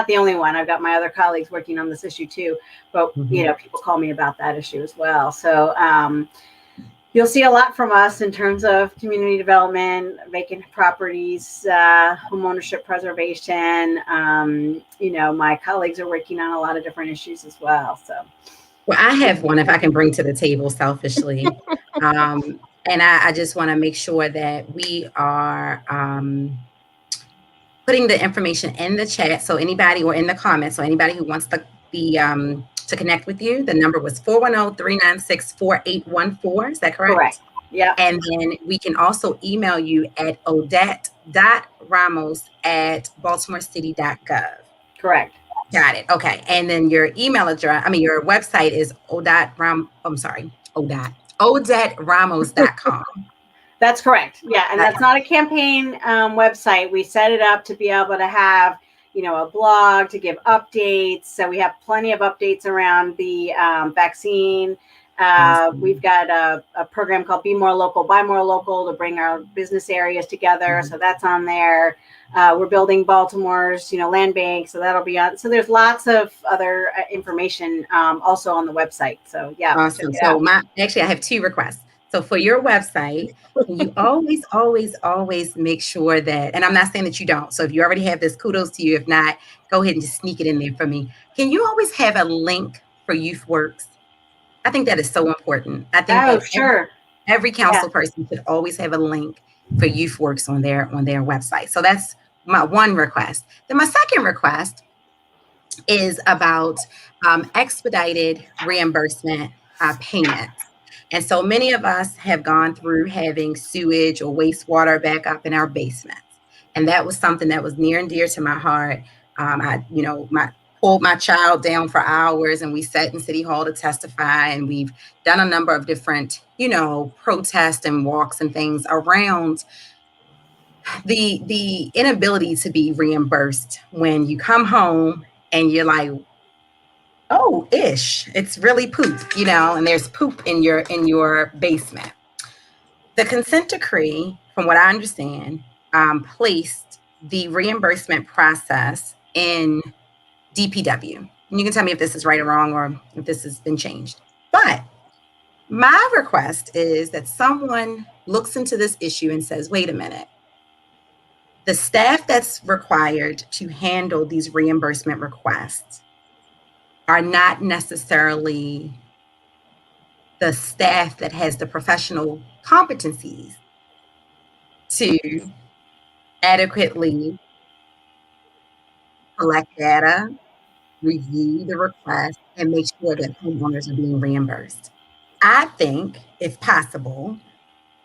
the only one. I've got my other colleagues working on this issue too, but you know, people call me about that issue as well. So you'll see a lot from us in terms of community development, vacant properties, homeownership preservation. You know, my colleagues are working on a lot of different issues as well. So, well, I have one if I can bring to the table selfishly. And I just want to make sure that we are putting the information in the chat. So anybody, or in the comments, so anybody who wants to connect with you, the number was 410-396-4814. Is that correct? Correct. Yeah. And then we can also email you at odette.ramos@baltimorecity.gov. Correct. Got it. Okay. And then your email address, your website is odetteramos.com. That's correct. Yeah. And that's not a campaign website. We set it up to be able to have, you know, a blog to give updates. So we have plenty of updates around the vaccine. We've got a program called Be More Local, Buy More Local to bring our business areas together. So that's on there. We're building Baltimore's, you know, land bank. So that'll be on. So there's lots of other information also on the website. So yeah. Awesome. So actually I have two requests. So for your website, you always make sure that, and I'm not saying that you don't. So if you already have this, kudos to you. If not, go ahead and just sneak it in there for me. Can you always have a link for YouthWorks? I think that is so important. I think every council person should always have a link for YouthWorks on their website. So that's my one request. Then my second request is about expedited reimbursement payments. And so many of us have gone through having sewage or wastewater back up in our basements. And that was something that was near and dear to my heart. I pulled my child down for hours, and we sat in City Hall to testify. And we've done a number of different, you know, protests and walks and things around the inability to be reimbursed when you come home and you're like, oh, it's really poop, you know, and there's poop in your basement. The consent decree, from what I understand, placed the reimbursement process in DPW. And you can tell me if this is right or wrong, or if this has been changed. But my request is that someone looks into this issue and says, wait a minute, the staff that's required to handle these reimbursement requests are not necessarily the staff that has the professional competencies to adequately collect data, review the request, and make sure that homeowners are being reimbursed. I think, if possible,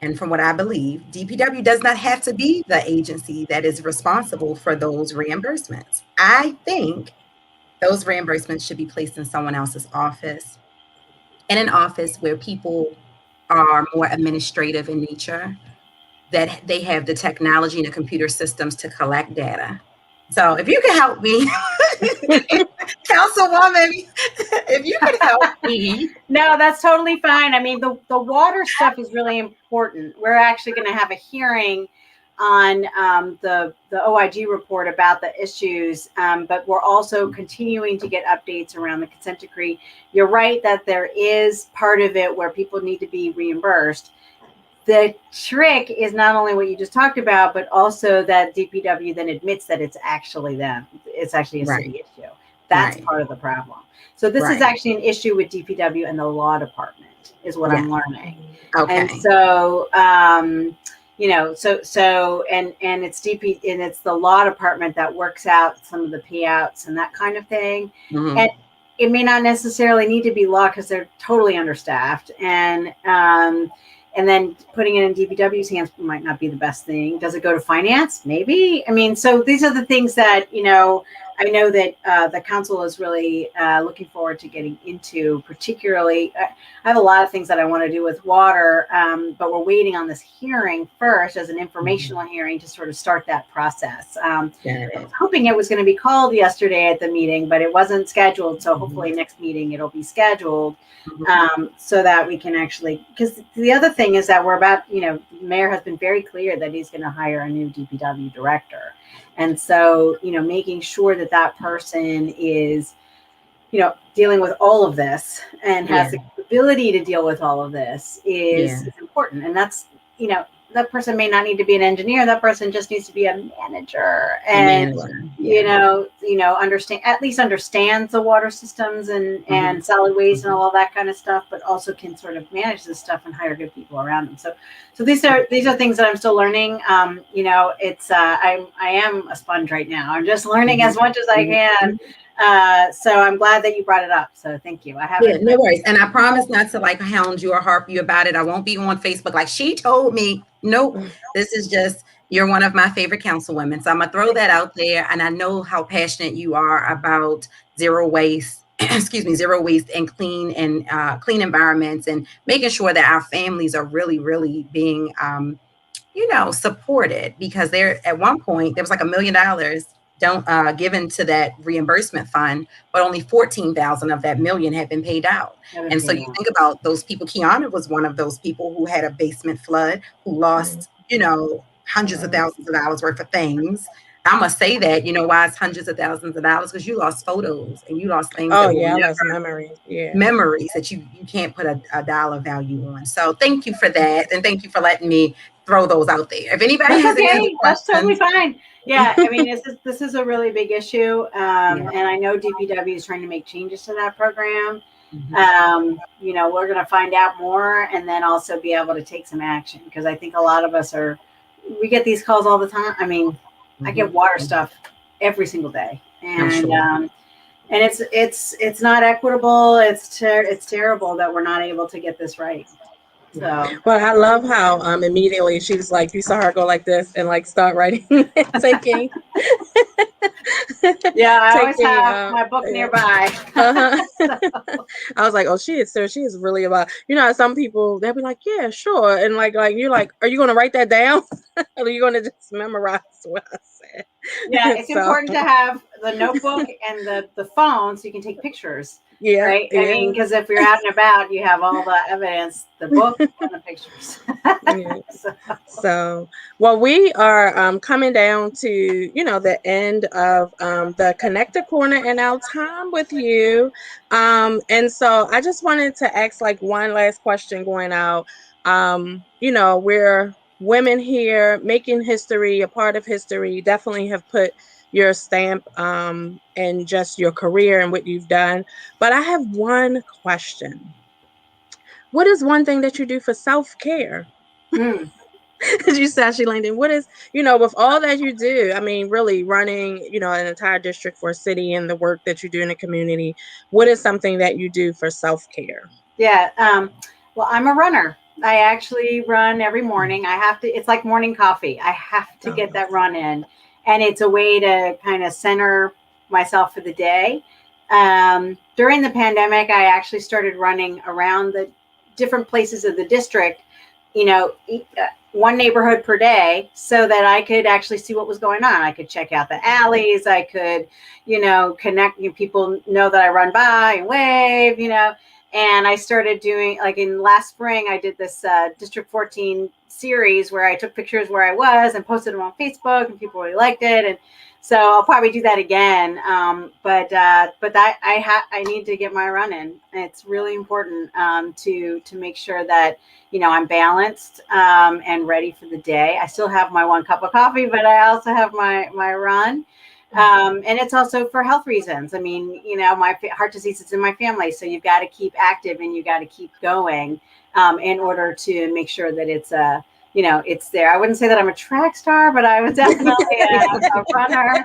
and from what I believe, DPW does not have to be the agency that is responsible for those reimbursements. I think those reimbursements should be placed in someone else's office, in an office where people are more administrative in nature, that they have the technology and the computer systems to collect data. So if you can help me, Councilwoman, if you could help me. No, that's totally fine. I mean, the water stuff is really important. We're actually going to have a hearing on the OIG report about the issues, but we're also continuing to get updates around the consent decree. You're right that there is part of it where people need to be reimbursed. The trick is not only what you just talked about, but also that DPW then admits that it's actually them. It's actually a city issue. That's part of the problem. So this is actually an issue with DPW and the law department, is what I'm learning. Okay. And so, you know, and it's the law department that works out some of the payouts and that kind of thing. Mm-hmm. And it may not necessarily need to be law because they're totally understaffed, and then putting it in DPW's hands might not be the best thing. Does it go to finance? Maybe. I mean, so these are the things that, you know, I know that the council is really looking forward to getting into. Particularly, I have a lot of things that I want to do with water, but we're waiting on this hearing first as an informational hearing to sort of start that process. I was hoping it was going to be called yesterday at the meeting, but it wasn't scheduled. So hopefully next meeting it'll be scheduled, so that we can actually, because the other thing is that we're about, you know, the mayor has been very clear that he's going to hire a new DPW director. And so, you know, making sure that that person is, you know, dealing with all of this and has the ability to deal with all of this is important. And that's, you know, that person may not need to be an engineer. That person just needs to be a manager and, you know, at least understands the water systems and solid waste and all that kind of stuff, but also can sort of manage this stuff and hire good people around them. So these are things that I'm still learning. You know, it's, I am a sponge right now. I'm just learning as much as I can. So I'm glad that you brought it up. So thank you. I haven't. No worries. And I promise not to like hound you or harp you about it. I won't be on Facebook like she told me. Nope. This is just, you're one of my favorite councilwomen. So I'm gonna throw that out there. And I know how passionate you are about zero waste, zero waste and clean environments, and making sure that our families are really, really being you know, supported, because there at one point there was like $1 million given to that reimbursement fund, but only 14,000 of that million had been paid out. And so you think about those people. Kiana was one of those people who had a basement flood, who lost, you know, hundreds of thousands of dollars worth of things. I must say that, you know, why it's hundreds of thousands of dollars, because you lost photos and you lost things. That's memories. Memories that you can't put a dollar value on. So thank you for that, and thank you for letting me throw those out there. If anybody has any other questions, that's totally fine. Yeah, I mean, this is a really big issue, and I know DPW is trying to make changes to that program. You know, we're going to find out more, and then also be able to take some action, because I think a lot of us we get these calls all the time. I mean, I get water stuff every single day, and it's not equitable. It's terrible that we're not able to get this right. So, well, I love how immediately she's like, you saw her go like this and like start writing, taking. Yeah, I always have my book nearby. I was like, oh, she is really about, you know, some people, they'll be like, yeah, sure. And like you're like, are you going to write that down? Or are you going to just memorize what I said? Yeah, it's important to have the notebook and the phone so you can take pictures. Yeah. Right. I mean, because if you're out and about, you have all the evidence, the book and the pictures. So, well, we are coming down to, you know, the end of the Connector Corner and our time with you. And so I just wanted to ask like one last question going out. You know, we're women here making history, a part of history, definitely have put your stamp and just your career and what you've done. But I have one question. what is one thing that you do for self-care? Mm. You said, she Langdon, what is, with all that you do, I mean, really running, an entire district for a city and the work that you do in the community, what is something that you do for self-care? Yeah. Well, I'm a runner. I actually run every morning. I have to, it's like morning coffee. I have to get that run in. And it's a way to kind of center myself for the day. During the pandemic, I actually started running around the different places of the district, one neighborhood per day, so that I could actually see what was going on. I could check out the alleys. I could, connect, people know that I run by and wave, and I started doing, like in last spring, I did this District 14 series where I took pictures where I was and posted them on Facebook, and people really liked it. And so I'll probably do that again. But that I need to get my run in. It's really important to make sure that I'm balanced and ready for the day. I still have my 1 cup of coffee, but I also have my run. And it's also for health reasons. I mean, my heart disease is in my family, so you've got to keep active and you got to keep going in order to make sure that it's it's there. I wouldn't say that I'm a track star, but I was definitely a runner.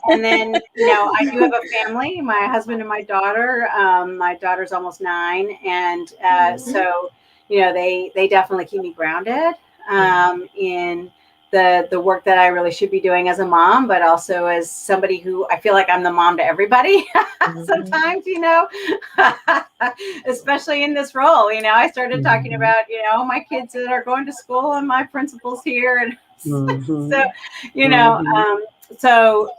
And then, I do have a family, my husband and my daughter. My daughter's almost 9. And so, they definitely keep me grounded in the work that I really should be doing as a mom, but also as somebody who I feel like I'm the mom to everybody sometimes, especially in this role. I started talking about, my kids that are going to school and my principal's here. And so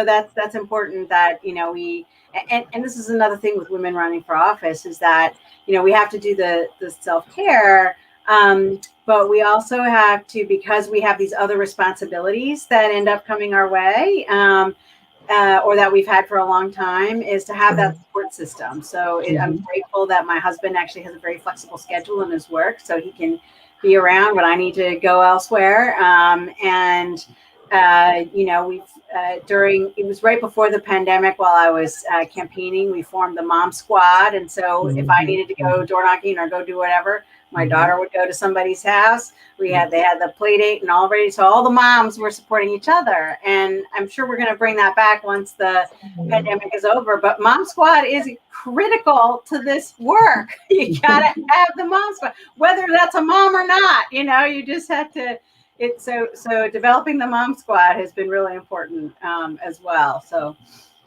that's important that, we, and this is another thing with women running for office, is that, we have to do the self-care. But we also have to, because we have these other responsibilities that end up coming our way, or that we've had for a long time, is to have that support system. So I'm grateful that my husband actually has a very flexible schedule in his work, so he can be around when I need to go elsewhere. We've it was right before the pandemic, while I was campaigning, we formed the Mom Squad. And so if I needed to go door knocking or go do whatever, my daughter would go to somebody's house. They had the play date and all ready. So all the moms were supporting each other. And I'm sure we're going to bring that back once the pandemic is over. But Mom Squad is critical to this work. You got to have the Mom Squad, whether that's a mom or not. You just have to. So developing the Mom Squad has been really important as well. So,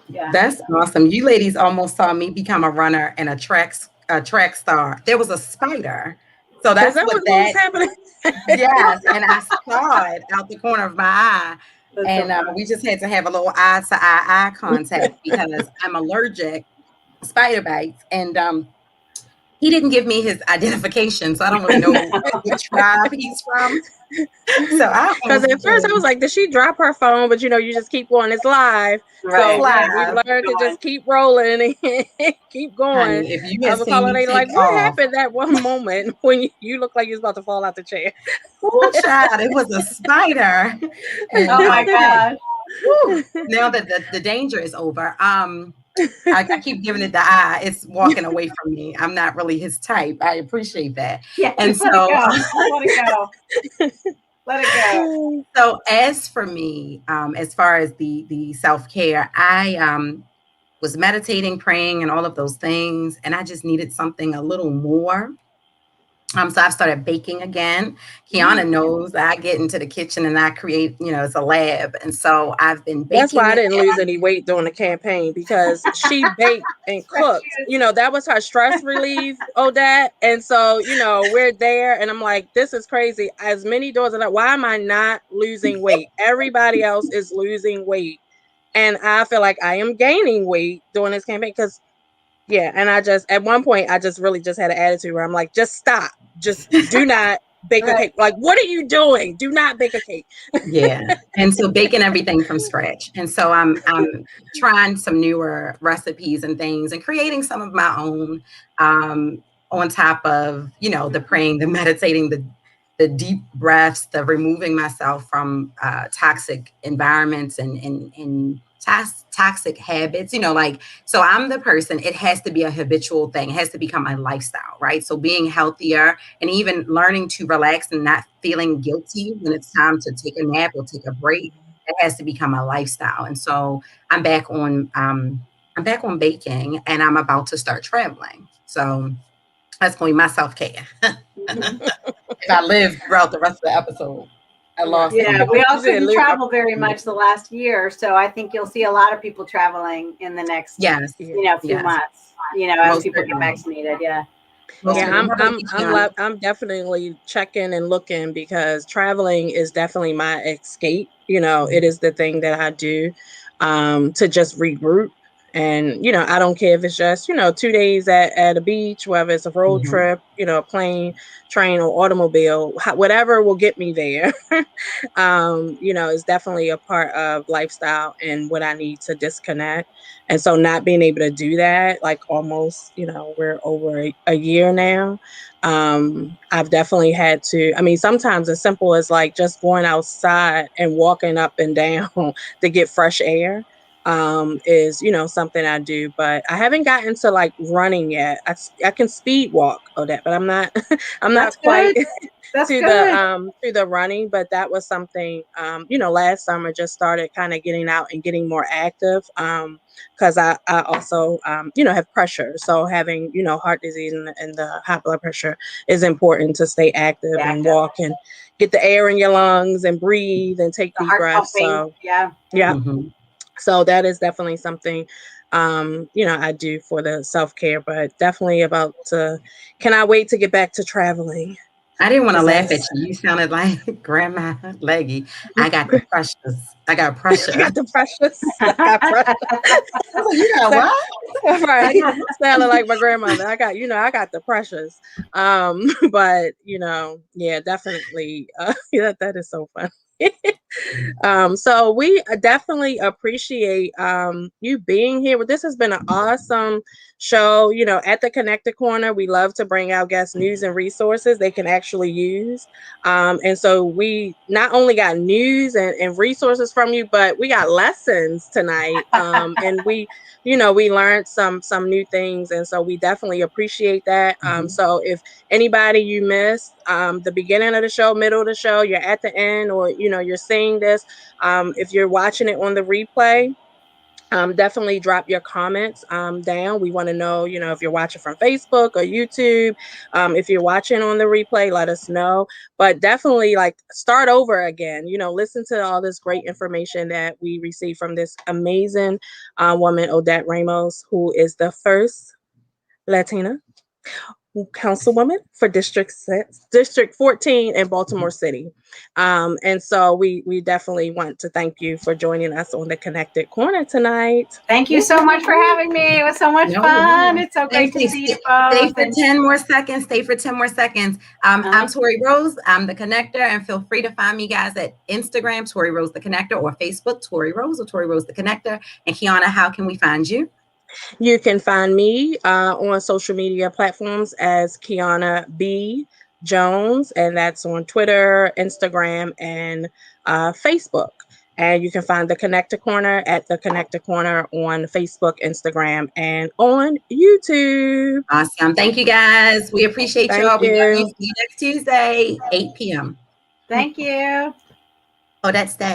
yeah. That's awesome. You ladies almost saw me become a runner and a track star. There was a spider. So that's what was happening. Yes, and I saw it out the corner of my eye. And we just had to have a little eye contact because I'm allergic to spider bites. And he didn't give me his identification, so I don't really know which tribe he's from. So because at first I was like, did she drop her phone? But you just keep going. It's live. Right. So we learned to just keep rolling and keep going. Honey, if you I was calling, they like, what happened that one moment when you look like you was about to fall out the chair? Oh, child, it was a spider. And, oh my God. Now that the danger is over, I keep giving it the eye. It's walking away from me. I'm not really his type. I appreciate that. Yeah, and so let it go. Let it go. So as for me, as far as the self-care, I was meditating, praying, and all of those things, and I just needed something a little more. So I've started baking again. Kiana knows that I get into the kitchen and I create, it's a lab. And so I've been baking. That's why I didn't lose any weight during the campaign, because she baked and cooked. That was her stress relief, Odette. And so, we're there and I'm like, this is crazy. As many doors are like, why am I not losing weight? Everybody else is losing weight. And I feel like I am gaining weight during this campaign because and at one point, I just really just had an attitude where I'm like, just stop. Just do not bake a cake. Like, what are you doing? Do not bake a cake. Yeah. And so baking everything from scratch. And so I'm trying some newer recipes and things and creating some of my own on top of, the praying, the meditating, the deep breaths, the removing myself from toxic environments and toxic habits, like, so I'm the person, it has to be a habitual thing. It has to become a lifestyle, right? So being healthier and even learning to relax and not feeling guilty when it's time to take a nap or take a break, it has to become a lifestyle. And so I'm back on, baking, and I'm about to start traveling. So that's going to be my self-care. If I live throughout the rest of the episode, I lost Yeah, something. we all couldn't travel very much the last year, so I think you'll see a lot of people traveling in the next, Yes, few months. As most people get certainly. vaccinated. Yeah. Most Yeah, certainly. How about you, Kiana? I'm definitely checking and looking because traveling is definitely my escape. It is the thing that I do to just regroup. And, I don't care if it's just, 2 days at a beach, whether it's a road Mhm. trip, a plane, train, or automobile, whatever will get me there. Is definitely a part of lifestyle and what I need to disconnect. And so not being able to do that, like almost, we're over a year now. I've definitely had to, I mean, sometimes as simple as like just going outside and walking up and down to get fresh air is, something I do, but I haven't gotten to like running yet. I can speed walk, Odette, but I'm not, I'm That's not quite good. That's to good. the running, but that was something last summer just started kind of getting out and getting more active because I also have pressure, so having heart disease and the high blood pressure is important to stay active and Active. walk and get the air in your lungs and breathe and take The deep heart breaths. pumping. So Yeah. yeah, Mhm. so that is definitely something I do for the self-care, but definitely about to cannot wait to get back to traveling. I didn't want to 'Cause laugh at that's you. You sounded like Grandma Leggy. I got the precious. I got pressure. I got the precious. I got precious. I was like, you got what? Right. Sounded like my grandmother. I got the precious. But yeah, definitely. Yeah, that is so fun. So we definitely appreciate you being here. This has been an awesome show. At the Connected Corner, we love to bring our guests news and resources they can actually use. And so we not only got news and resources from you, but we got lessons tonight. And we learned some new things, and so we definitely appreciate that. Mhm. So if anybody you missed the beginning of the show, middle of the show, you're at the end, or you're seeing this, if you're watching it on the replay, definitely drop your comments down. We want to know, if you're watching from Facebook or YouTube. If you're watching on the replay, let us know. But definitely like start over again. Listen to all this great information that we received from this amazing woman, Odette Ramos, who is the first Latina councilwoman for District 14 in Baltimore City. And so we definitely want to thank you for joining us on the Connected Corner tonight. Thank you so much for having me. It was so much No, fun. no. It's so great Thank to you. see you Stay both. for 10 more seconds. Stay for 10 more seconds. I'm Tori Rose. I'm the Connector, and feel free to find me guys at Instagram, Tori Rose the Connector, or Facebook, Tori Rose or Tori Rose the Connector. And Kiana, how can we find you? You can find me on social media platforms as Kiana B. Jones, and that's on Twitter, Instagram, and Facebook. And you can find the Connected Corner at the Connected Corner on Facebook, Instagram, and on YouTube. Awesome. Thank you guys. We appreciate Thank y'all. We love you. you. See you next Tuesday, 8 p.m. Thank you. Oh, that's day.